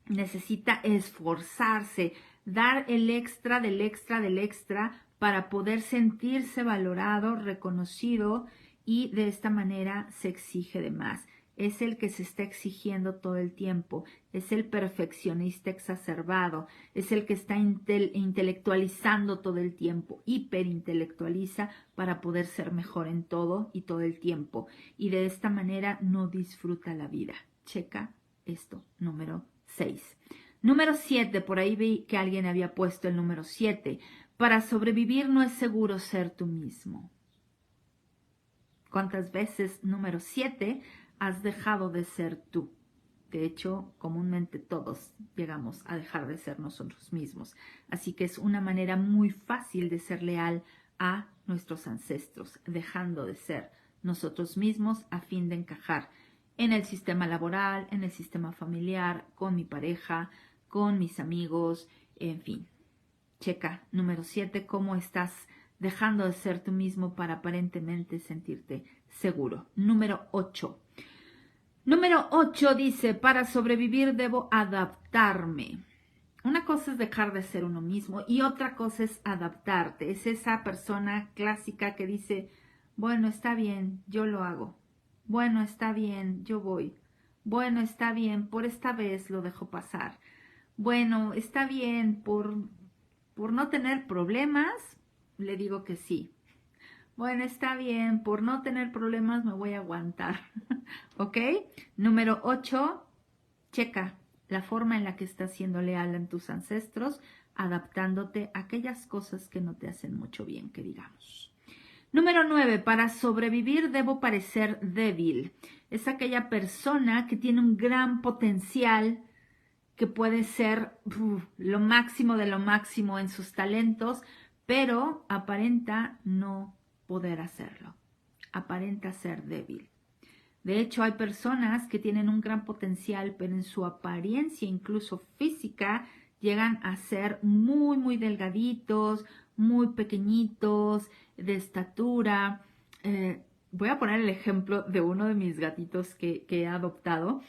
Speaker 1: necesita esforzarse, dar el extra del extra del extra para poder sentirse valorado, reconocido, y de esta manera se exige de más. Es el que se está exigiendo todo el tiempo, es el perfeccionista exacerbado, es el que está intelectualizando todo el tiempo, hiperintelectualiza para poder ser mejor en todo y todo el tiempo, y de esta manera no disfruta la vida. Checa esto, número 6. Número 7, por ahí vi que alguien había puesto el número 7. Para sobrevivir no es seguro ser tú mismo. ¿Cuántas veces, número 7, has dejado de ser tú? De hecho, comúnmente todos llegamos a dejar de ser nosotros mismos. Así que es una manera muy fácil de ser leal a nuestros ancestros, dejando de ser nosotros mismos a fin de encajar en el sistema laboral, en el sistema familiar, con mi pareja, con mis amigos, en fin. Checa, número 7, cómo estás dejando de ser tú mismo para aparentemente sentirte seguro. Número 8. Número 8 dice, para sobrevivir debo adaptarme. Una cosa es dejar de ser uno mismo y otra cosa es adaptarte. Es esa persona clásica que dice, bueno, está bien, yo lo hago. Bueno, está bien, yo voy. Bueno, está bien, por esta vez lo dejo pasar. Bueno, está bien, por no tener problemas, le digo que sí. Bueno, está bien, por no tener problemas me voy a aguantar. ¿Ok? Número 8, checa la forma en la que estás siendo leal a tus ancestros, adaptándote a aquellas cosas que no te hacen mucho bien, que digamos. Número 9, para sobrevivir debo parecer débil. Es aquella persona que tiene un gran potencial, que puede ser lo máximo de lo máximo en sus talentos, pero aparenta no poder hacerlo. Aparenta ser débil. De hecho, hay personas que tienen un gran potencial, pero en su apariencia, incluso física, llegan a ser muy, muy delgaditos, muy pequeñitos, de estatura. Voy a poner el ejemplo de uno de mis gatitos que he adoptado,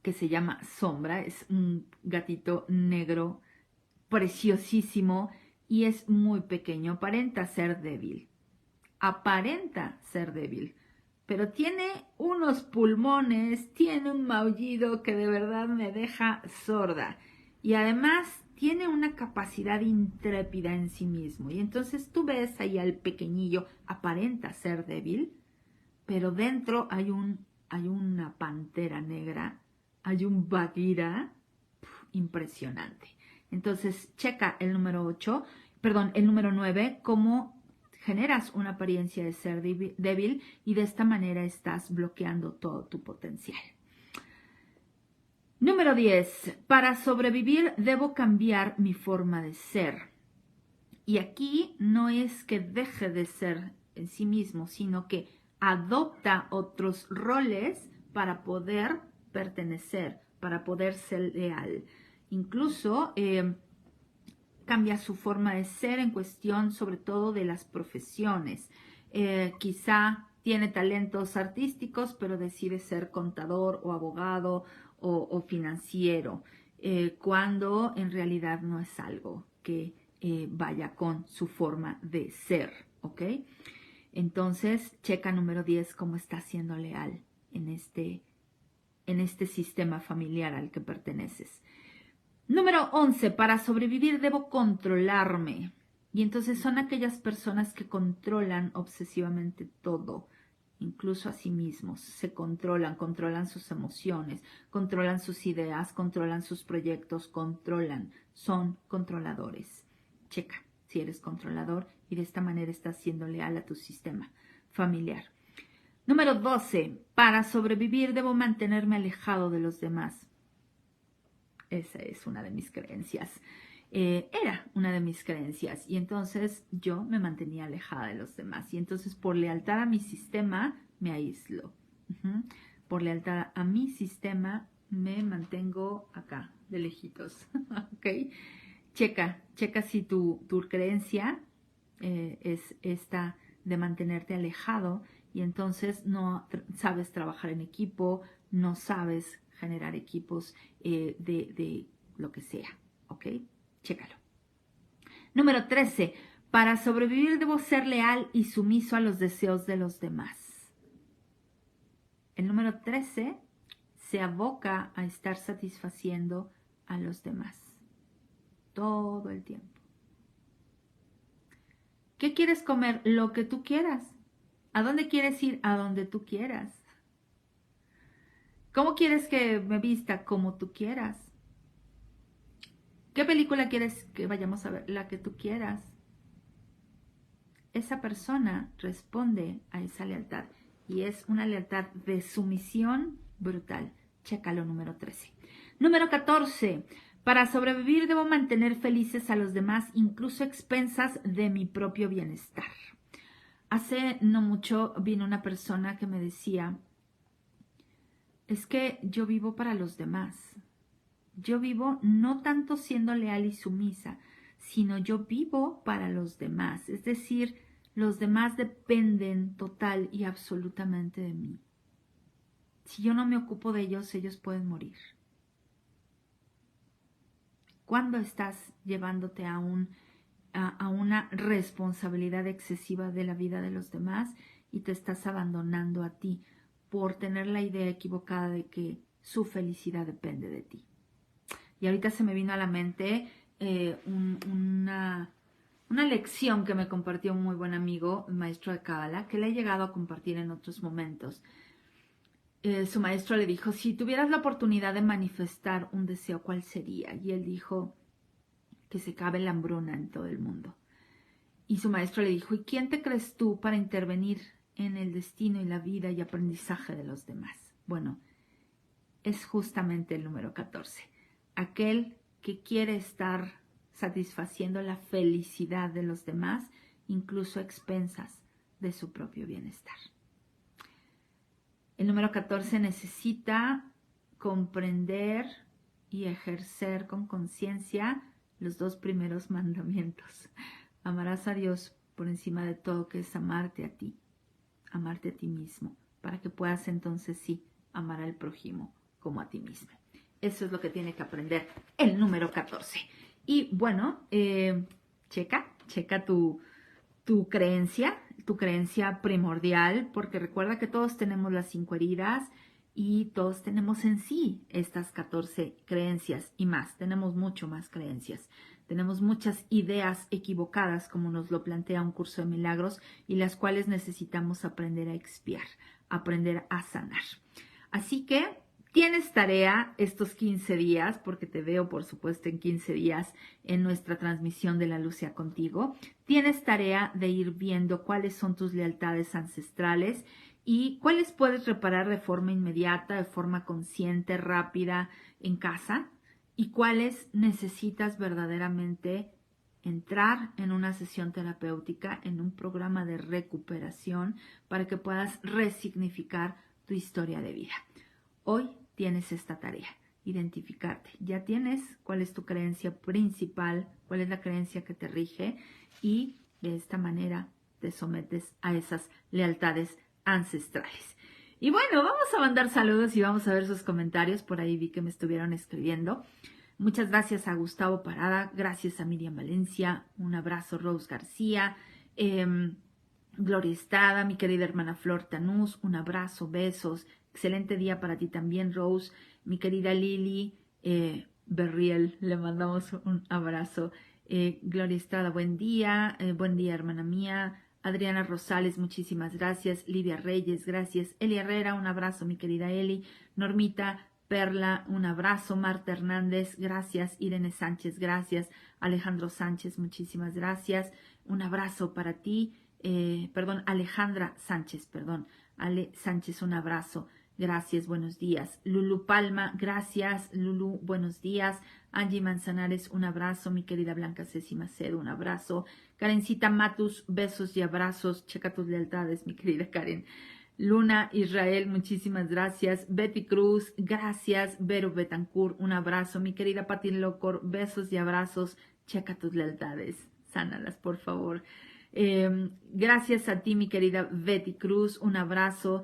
Speaker 1: que se llama Sombra. Es un gatito negro preciosísimo y es muy pequeño. Aparenta ser débil. Aparenta ser débil. Pero tiene unos pulmones, tiene un maullido que de verdad me deja sorda. Y además tiene una capacidad intrépida en sí mismo. Y entonces tú ves ahí al pequeñillo, aparenta ser débil, pero dentro hay una pantera negra, hay un Bagheera impresionante. Entonces checa el número 9, cómo generas una apariencia de ser débil y de esta manera estás bloqueando todo tu potencial. Número 10. Para sobrevivir debo cambiar mi forma de ser. Y aquí no es que deje de ser en sí mismo, sino que adopta otros roles para poder pertenecer, para poder ser leal. Incluso cambia su forma de ser en cuestión sobre todo de las profesiones. Quizá tiene talentos artísticos, pero decide ser contador o abogado o financiero, cuando en realidad no es algo que vaya con su forma de ser, ¿ok? Entonces, checa número 10 cómo está siendo leal en este sistema familiar al que perteneces. Número 11, para sobrevivir debo controlarme. Y entonces son aquellas personas que controlan obsesivamente todo, incluso a sí mismos. Se controlan sus emociones, controlan sus ideas, controlan sus proyectos, son controladores. Checa si eres controlador y de esta manera estás siendo leal a tu sistema familiar. Número 12, para sobrevivir debo mantenerme alejado de los demás. Esa es una de mis creencias. Era una de mis creencias y entonces yo me mantenía alejada de los demás y entonces por lealtad a mi sistema me aíslo. Por lealtad a mi sistema me mantengo acá, de lejitos. ¿Ok? Checa si tu creencia es esta de mantenerte alejado y entonces no sabes trabajar en equipo, no sabes generar equipos de lo que sea, ¿ok? Chécalo. Número 13. Para sobrevivir debo ser leal y sumiso a los deseos de los demás. El número 13 se aboca a estar satisfaciendo a los demás todo el tiempo. ¿Qué quieres comer? Lo que tú quieras. ¿A dónde quieres ir? A donde tú quieras. ¿Cómo quieres que me vista? Como tú quieras. ¿Qué película quieres que vayamos a ver? La que tú quieras. Esa persona responde a esa lealtad y es una lealtad de sumisión brutal. Chécalo, número 13. Número 14. Para sobrevivir debo mantener felices a los demás, incluso a expensas de mi propio bienestar. Hace no mucho vino una persona que me decía, es que yo vivo para los demás. Yo vivo no tanto siendo leal y sumisa, sino yo vivo para los demás. Es decir, los demás dependen total y absolutamente de mí. Si yo no me ocupo de ellos, ellos pueden morir. ¿Cuándo estás llevándote a una responsabilidad excesiva de la vida de los demás y te estás abandonando a ti por tener la idea equivocada de que su felicidad depende de ti? Y ahorita se me vino a la mente una lección que me compartió un muy buen amigo, maestro de Cábala, que le he llegado a compartir en otros momentos. Su maestro le dijo, si tuvieras la oportunidad de manifestar un deseo, ¿cuál sería? Y él dijo, que se acabe la hambruna en todo el mundo. Y su maestro le dijo, ¿y quién te crees tú para intervenir en el destino y la vida y aprendizaje de los demás? Bueno, es justamente el número 14. Aquel que quiere estar satisfaciendo la felicidad de los demás, incluso a expensas de su propio bienestar. El número 14 necesita comprender y ejercer con conciencia los dos primeros mandamientos. Amarás a Dios por encima de todo, que es amarte a ti mismo, para que puedas entonces sí amar al prójimo como a ti mismo. Eso es lo que tiene que aprender el número 14. Y bueno, checa tu creencia primordial, porque recuerda que todos tenemos las 5 heridas y todos tenemos en sí estas 14 creencias y más. Tenemos mucho más creencias. Tenemos muchas ideas equivocadas, como nos lo plantea un curso de milagros, y las cuales necesitamos aprender a expiar, aprender a sanar. Así que tienes tarea estos 15 días, porque te veo, por supuesto, en 15 días en nuestra transmisión de La Luz Sea Contigo. Tienes tarea de ir viendo cuáles son tus lealtades ancestrales y cuáles puedes reparar de forma inmediata, de forma consciente, rápida, en casa, y cuáles necesitas verdaderamente entrar en una sesión terapéutica, en un programa de recuperación para que puedas resignificar tu historia de vida. Hoy tienes esta tarea, identificarte. Ya tienes cuál es tu creencia principal, cuál es la creencia que te rige y de esta manera te sometes a esas lealtades ancestrales. Y bueno, vamos a mandar saludos y vamos a ver sus comentarios. Por ahí vi que me estuvieron escribiendo. Muchas gracias a Gustavo Parada, gracias a Miriam Valencia, un abrazo Rose García, Gloria Estrada, mi querida hermana Flor Tanús, un abrazo, besos, excelente día para ti también Rose, mi querida Lili Berriel, le mandamos un abrazo, Gloria Estrada, buen día hermana mía, Adriana Rosales, muchísimas gracias, Livia Reyes, gracias, Eli Herrera, un abrazo mi querida Eli, Normita Perla, un abrazo, Marta Hernández, gracias, Irene Sánchez, gracias, Alejandro Sánchez, muchísimas gracias, un abrazo para ti, Alejandra Sánchez, Ale Sánchez, un abrazo, gracias, buenos días, Lulu Palma, gracias, Lulu, buenos días, Angie Manzanares, un abrazo, mi querida Blanca Ceci Macedo, un abrazo, Karencita Matus, besos y abrazos, checa tus lealtades, mi querida Karen, Luna Israel, muchísimas gracias. Betty Cruz, gracias. Vero Betancourt, un abrazo. Mi querida Pati Locor, besos y abrazos. Checa tus lealtades, sánalas, por favor. Gracias a ti, mi querida Betty Cruz, un abrazo.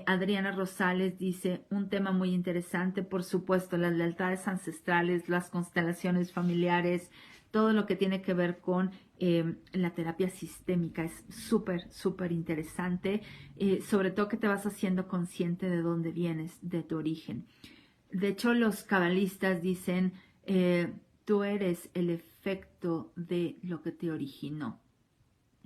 Speaker 1: Adriana Rosales dice, un tema muy interesante, por supuesto, las lealtades ancestrales, las constelaciones familiares, todo lo que tiene que ver con la terapia sistémica es súper, súper interesante, sobre todo que te vas haciendo consciente de dónde vienes, de tu origen. De hecho, los cabalistas dicen, tú eres el efecto de lo que te originó.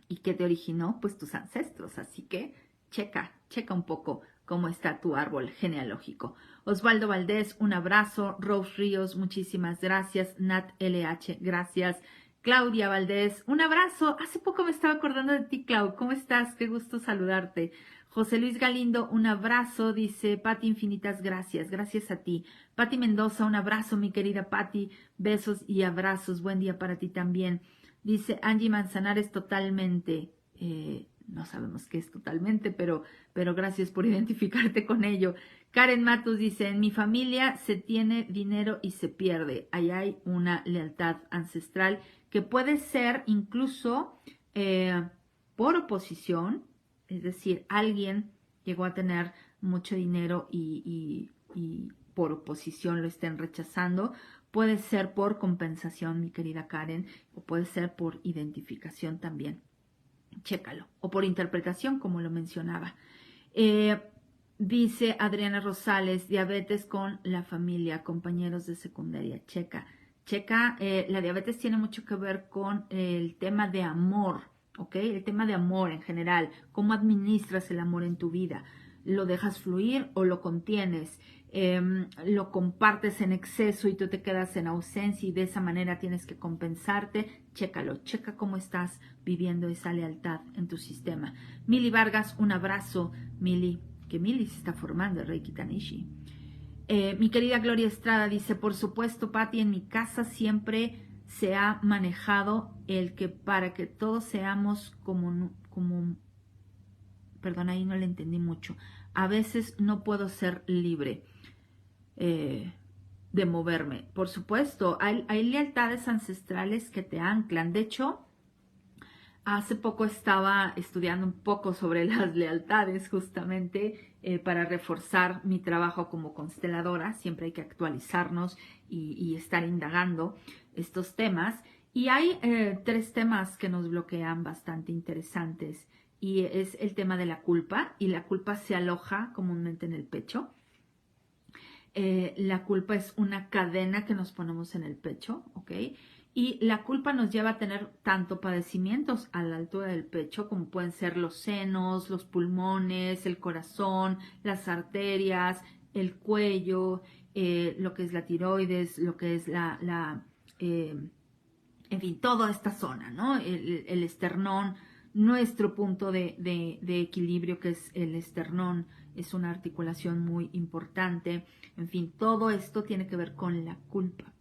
Speaker 1: ¿Y qué te originó? Pues tus ancestros, así que checa un poco cómo está tu árbol genealógico. Osvaldo Valdés, un abrazo. Rose Ríos, muchísimas gracias. Nat LH, gracias. Claudia Valdés, un abrazo. Hace poco me estaba acordando de ti, Clau. ¿Cómo estás? Qué gusto saludarte. José Luis Galindo, un abrazo. Dice Pati, infinitas gracias. Gracias a ti. Pati Mendoza, un abrazo, mi querida Pati. Besos y abrazos. Buen día para ti también. Dice Angie Manzanares, totalmente. No sabemos qué es totalmente, pero gracias por identificarte con ello. Karen Matus dice, en mi familia se tiene dinero y se pierde. Ahí hay una lealtad ancestral que puede ser incluso por oposición, es decir, alguien llegó a tener mucho dinero y por oposición lo estén rechazando. Puede ser por compensación, mi querida Karen, o puede ser por identificación también. Chécalo. O por interpretación, como lo mencionaba. Dice Adriana Rosales, diabetes con la familia, compañeros de secundaria. Checa. La diabetes tiene mucho que ver con el tema de amor, ¿ok? El tema de amor en general. ¿Cómo administras el amor en tu vida? ¿Lo dejas fluir o lo contienes? Lo compartes en exceso y tú te quedas en ausencia y de esa manera tienes que compensarte. Chécalo, checa cómo estás viviendo esa lealtad en tu sistema. Mili Vargas, un abrazo. Mili, que Mili se está formando, Reiki Tanishi. Mi querida Gloria Estrada dice, por supuesto, Pati, en mi casa siempre se ha manejado el que para que todos seamos como perdón, ahí no le entendí mucho. A veces no puedo ser libre de moverme. Por supuesto, hay lealtades ancestrales que te anclan. De hecho, hace poco estaba estudiando un poco sobre las lealtades justamente para reforzar mi trabajo como consteladora. Siempre hay que actualizarnos y estar indagando estos temas. Y hay 3 temas que nos bloquean bastante interesantes. Y es el tema de la culpa. Y la culpa se aloja comúnmente en el pecho. La culpa es una cadena que nos ponemos en el pecho, ¿ok? Y la culpa nos lleva a tener tanto padecimientos a la altura del pecho como pueden ser los senos, los pulmones, el corazón, las arterias, el cuello, lo que es la tiroides, lo que es en fin, toda esta zona, ¿no? El esternón, nuestro punto de equilibrio que es el esternón, es una articulación muy importante. En fin, todo esto tiene que ver con la culpa.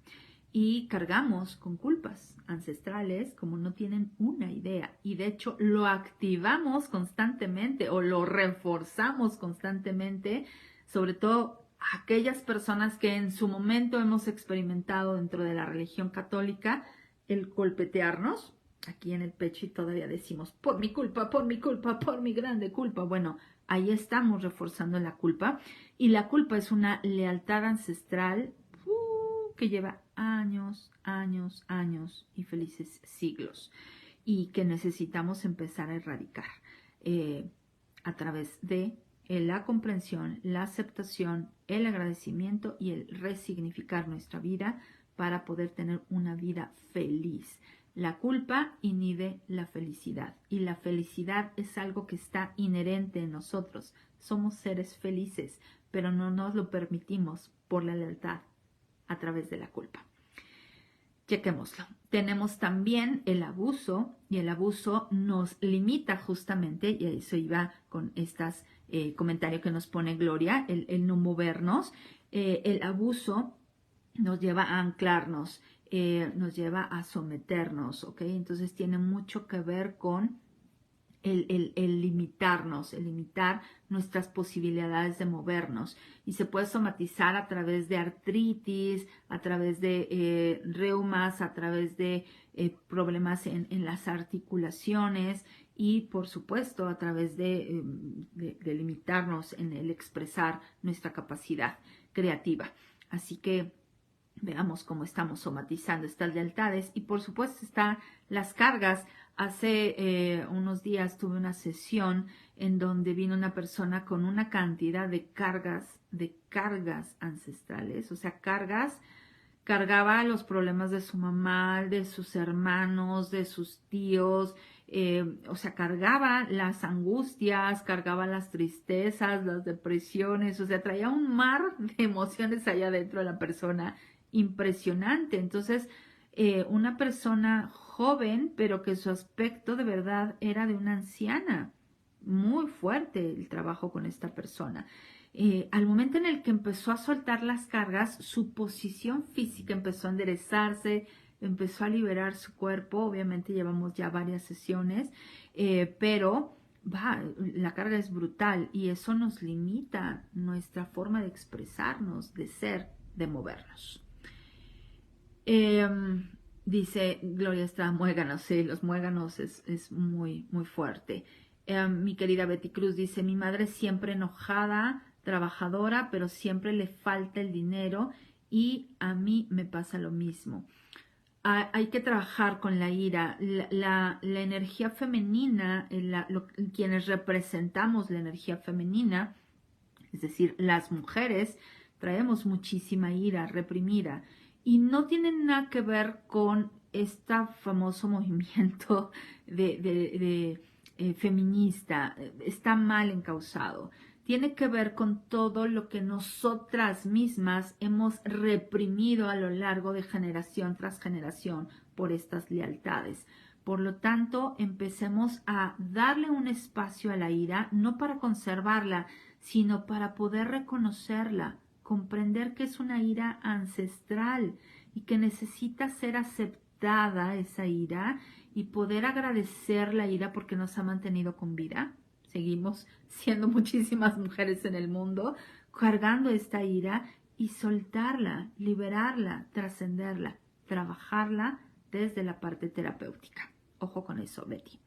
Speaker 1: y cargamos con culpas ancestrales como no tienen una idea. Y de hecho lo activamos constantemente o lo reforzamos constantemente, sobre todo aquellas personas que en su momento hemos experimentado dentro de la religión católica el golpetearnos aquí en el pecho y todavía decimos, por mi culpa, por mi culpa, por mi grande culpa. Bueno, ahí estamos reforzando la culpa y la culpa es una lealtad ancestral que lleva años, años, años y felices siglos y que necesitamos empezar a erradicar a través de la comprensión, la aceptación, el agradecimiento y el resignificar nuestra vida para poder tener una vida feliz. La culpa inhibe la felicidad y la felicidad es algo que está inherente en nosotros. Somos seres felices, pero no nos lo permitimos por la lealtad a través de la culpa. Chequémoslo. Tenemos también el abuso y el abuso nos limita justamente, y eso iba con estas comentarios que nos pone Gloria, el no movernos. El abuso nos lleva a anclarnos, nos lleva a someternos, ¿ok? Entonces tiene mucho que ver con el limitarnos, el limitar nuestras posibilidades de movernos. Y se puede somatizar a través de artritis, a través de reumas, a través de problemas en las articulaciones y, por supuesto, a través de limitarnos en el expresar nuestra capacidad creativa. Así que veamos cómo estamos somatizando estas lealtades y, por supuesto, están las cargas. Hace unos días tuve una sesión en donde vino una persona con una cantidad de cargas ancestrales, o sea, cargaba los problemas de su mamá, de sus hermanos, de sus tíos, o sea, cargaba las angustias, cargaba las tristezas, las depresiones, o sea, traía un mar de emociones allá dentro de la persona impresionante. Entonces, una persona joven, pero que su aspecto de verdad era de una anciana. Muy fuerte el trabajo con esta persona. Al momento en el que empezó a soltar las cargas, su posición física empezó a enderezarse, empezó a liberar su cuerpo. Obviamente llevamos ya varias sesiones, pero la carga es brutal y eso nos limita nuestra forma de expresarnos, de ser, de movernos. Dice Gloria Estrada, muéganos, sí, los muéganos es muy, muy fuerte. Mi querida Betty Cruz dice, mi madre siempre enojada, trabajadora, pero siempre le falta el dinero y a mí me pasa lo mismo. Hay que trabajar con la ira, la energía femenina, quienes representamos la energía femenina, es decir, las mujeres, traemos muchísima ira reprimida y no tienen nada que ver con este famoso movimiento feminista, está mal encausado. Tiene que ver con todo lo que nosotras mismas hemos reprimido a lo largo de generación tras generación por estas lealtades. Por lo tanto, empecemos a darle un espacio a la ira, no para conservarla, sino para poder reconocerla, comprender que es una ira ancestral y que necesita ser aceptada esa ira y poder agradecer la ira porque nos ha mantenido con vida. Seguimos siendo muchísimas mujeres en el mundo cargando esta ira y soltarla, liberarla, trascenderla, trabajarla desde la parte terapéutica. Ojo con eso, Betty.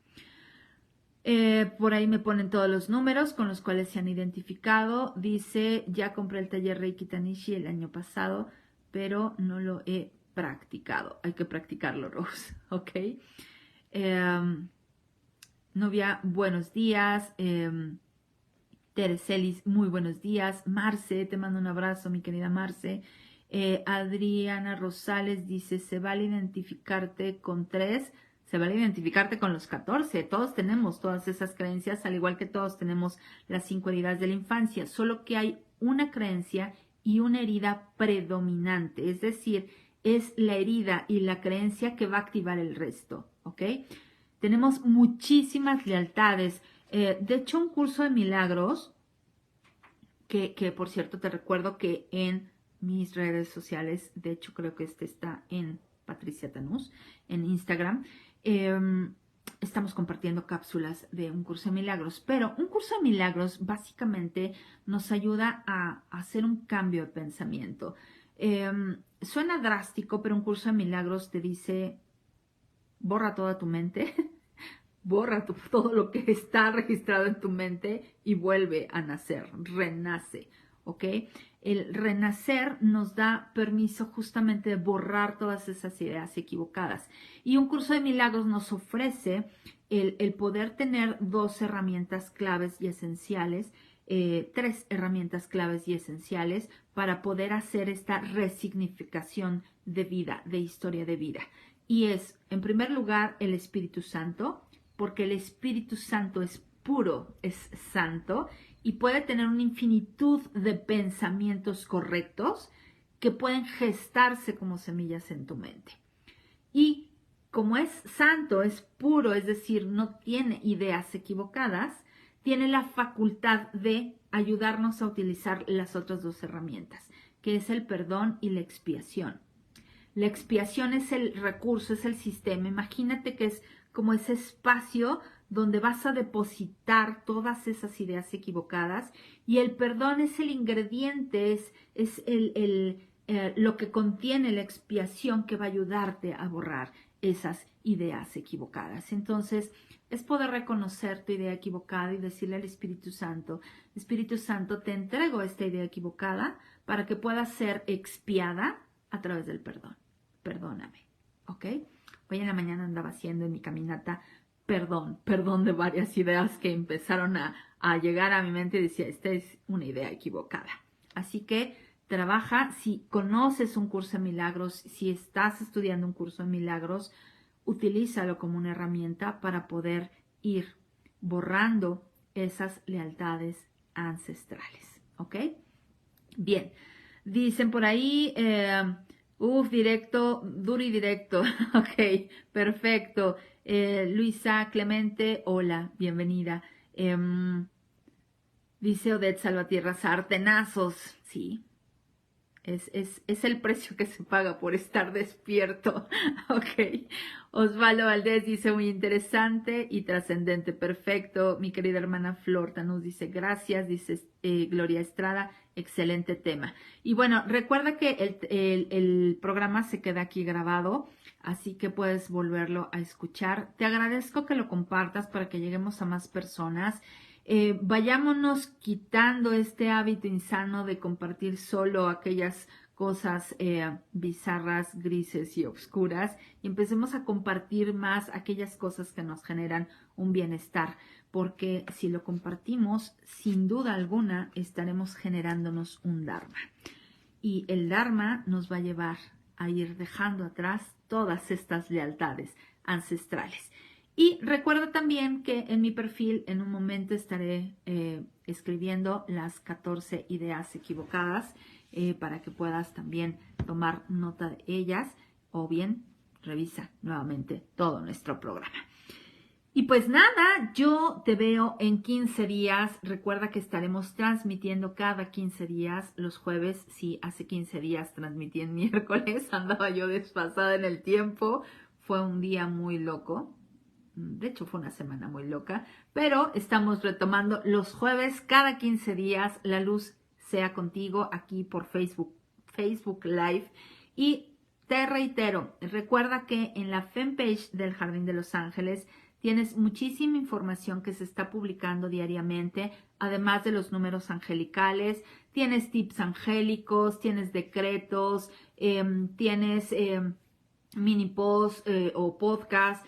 Speaker 1: Por ahí me ponen todos los números con los cuales se han identificado. Dice, ya compré el taller Reiki Tanishi el año pasado, pero no lo he practicado. Hay que practicarlo, Rose, ¿ok? Novia, buenos días. Tereselis, muy buenos días. Marce, te mando un abrazo, mi querida Marce. Adriana Rosales dice, se vale identificarte con 3, se vale identificarte con los 14. Todos tenemos todas esas creencias, al igual que todos tenemos las 5 heridas de la infancia, solo que hay una creencia y una herida predominante, es decir, es la herida y la creencia que va a activar el resto, ¿ok? Tenemos muchísimas lealtades. De hecho, un curso de milagros, que por cierto te recuerdo que en mis redes sociales. De hecho, creo que este está en Patricia Tanús, en Instagram. Estamos compartiendo cápsulas de un curso de milagros, pero un curso de milagros básicamente nos ayuda a hacer un cambio de pensamiento. Suena drástico, pero un curso de milagros te dice, borra toda tu mente, borra todo lo que está registrado en tu mente y vuelve a nacer, renace, ¿ok? El renacer nos da permiso justamente de borrar todas esas ideas equivocadas. Y un curso de milagros nos ofrece el poder tener 2 herramientas claves y esenciales, 3 herramientas claves y esenciales para poder hacer esta resignificación de vida, de historia de vida. Y es, en primer lugar, el Espíritu Santo, porque el Espíritu Santo es puro, es santo y puede tener una infinitud de pensamientos correctos que pueden gestarse como semillas en tu mente. Y como es santo, es puro, es decir, no tiene ideas equivocadas, tiene la facultad de ayudarnos a utilizar las otras 2 herramientas, que es el perdón y la expiación. La expiación es el recurso, es el sistema. Imagínate que es como ese espacio donde vas a depositar todas esas ideas equivocadas y el perdón es el ingrediente, es lo que contiene la expiación que va a ayudarte a borrar esas ideas equivocadas. Entonces, es poder reconocer tu idea equivocada y decirle al Espíritu Santo, te entrego esta idea equivocada para que pueda ser expiada a través del perdón. Perdóname, ¿ok? Hoy en la mañana andaba haciendo en mi caminata perdón de varias ideas que empezaron a llegar a mi mente y decía, esta es una idea equivocada. Así que trabaja, si conoces un curso de milagros, si estás estudiando un curso de milagros, utilízalo como una herramienta para poder ir borrando esas lealtades ancestrales, ¿ok? Bien, dicen por ahí, directo, duro y directo. Ok, perfecto. Luisa Clemente, hola, bienvenida. Dice Odette Salvatierra, sartenazos. Sí, es el precio que se paga por estar despierto. Ok. Osvaldo Valdés dice, muy interesante y trascendente. Perfecto. Mi querida hermana Flor Tanús dice, gracias. Dice Gloria Estrada, excelente tema. Y bueno, recuerda que el programa se queda aquí grabado, así que puedes volverlo a escuchar. Te agradezco que lo compartas para que lleguemos a más personas. Vayámonos quitando este hábito insano de compartir solo aquellas cosas bizarras, grises y oscuras y empecemos a compartir más aquellas cosas que nos generan un bienestar, porque si lo compartimos, sin duda alguna estaremos generándonos un Dharma y el Dharma nos va a llevar a ir dejando atrás todas estas lealtades ancestrales. Y recuerda también que en mi perfil en un momento estaré escribiendo las 14 ideas equivocadas para que puedas también tomar nota de ellas o bien revisa nuevamente todo nuestro programa. Y pues nada, yo te veo en 15 días. Recuerda que estaremos transmitiendo cada 15 días los jueves. Sí, hace 15 días transmití en miércoles, andaba yo desfasada en el tiempo. Fue un día muy loco. De hecho, fue una semana muy loca, pero estamos retomando los jueves cada 15 días. La luz sea contigo aquí por Facebook Live. Y te reitero, recuerda que en la fanpage del Jardín de los Ángeles tienes muchísima información que se está publicando diariamente, además de los números angelicales. Tienes tips angélicos, tienes decretos, tienes mini post o podcast,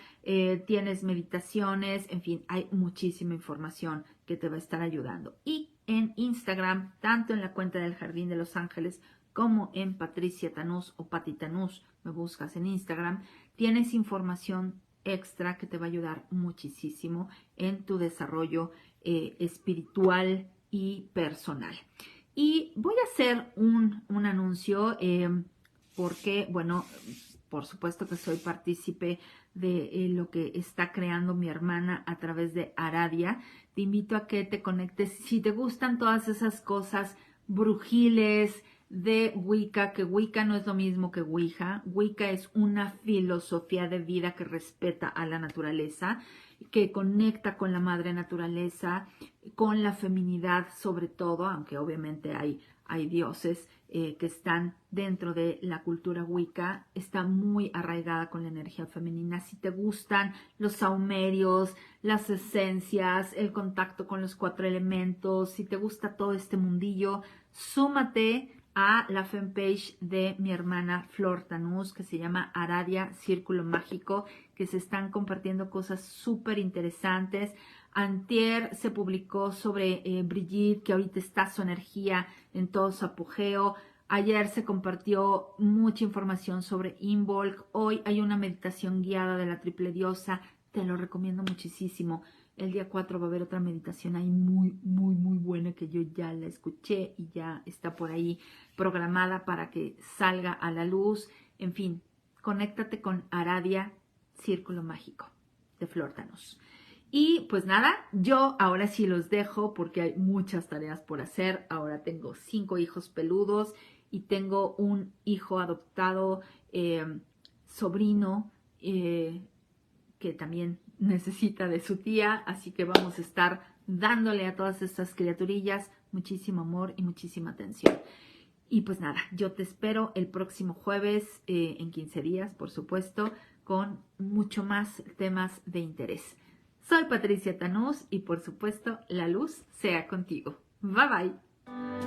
Speaker 1: tienes meditaciones, en fin, hay muchísima información que te va a estar ayudando. Y en Instagram, tanto en la cuenta del Jardín de los Ángeles como en Patricia Tanús o Pati Tanús, me buscas en Instagram, tienes información extra que te va a ayudar muchísimo en tu desarrollo espiritual y personal. Y voy a hacer un anuncio porque, bueno, por supuesto que soy partícipe de lo que está creando mi hermana a través de Aradia. Te invito a que te conectes. Si te gustan todas esas cosas brujiles, de Wicca, que Wicca no es lo mismo que Ouija. Wicca es una filosofía de vida que respeta a la naturaleza, que conecta con la madre naturaleza, con la feminidad sobre todo, aunque obviamente hay dioses que están dentro de la cultura Wicca. Está muy arraigada con la energía femenina. Si te gustan los saumerios, las esencias, el contacto con los 4 elementos, si te gusta todo este mundillo, súmate a la fanpage de mi hermana Flor Tanús, que se llama Aradia Círculo Mágico, que se están compartiendo cosas súper interesantes. Antier se publicó sobre Brigitte, que ahorita está su energía en todo su apogeo. Ayer se compartió mucha información sobre Imbolc. Hoy hay una meditación guiada de la triple diosa. Te lo recomiendo muchísimo. El día 4 va a haber otra meditación ahí muy, muy, muy buena que yo ya la escuché y ya está por ahí programada para que salga a la luz. En fin, conéctate con Aradia Círculo Mágico de Flor Tanús. Y pues nada, yo ahora sí los dejo porque hay muchas tareas por hacer. Ahora tengo 5 hijos peludos y tengo un hijo adoptado, sobrino, que también necesita de su tía. Así que vamos a estar dándole a todas estas criaturillas muchísimo amor y muchísima atención. Y pues nada, yo te espero el próximo jueves, en 15 días, por supuesto, con mucho más temas de interés. Soy Patricia Tanús y por supuesto, la luz sea contigo. Bye bye.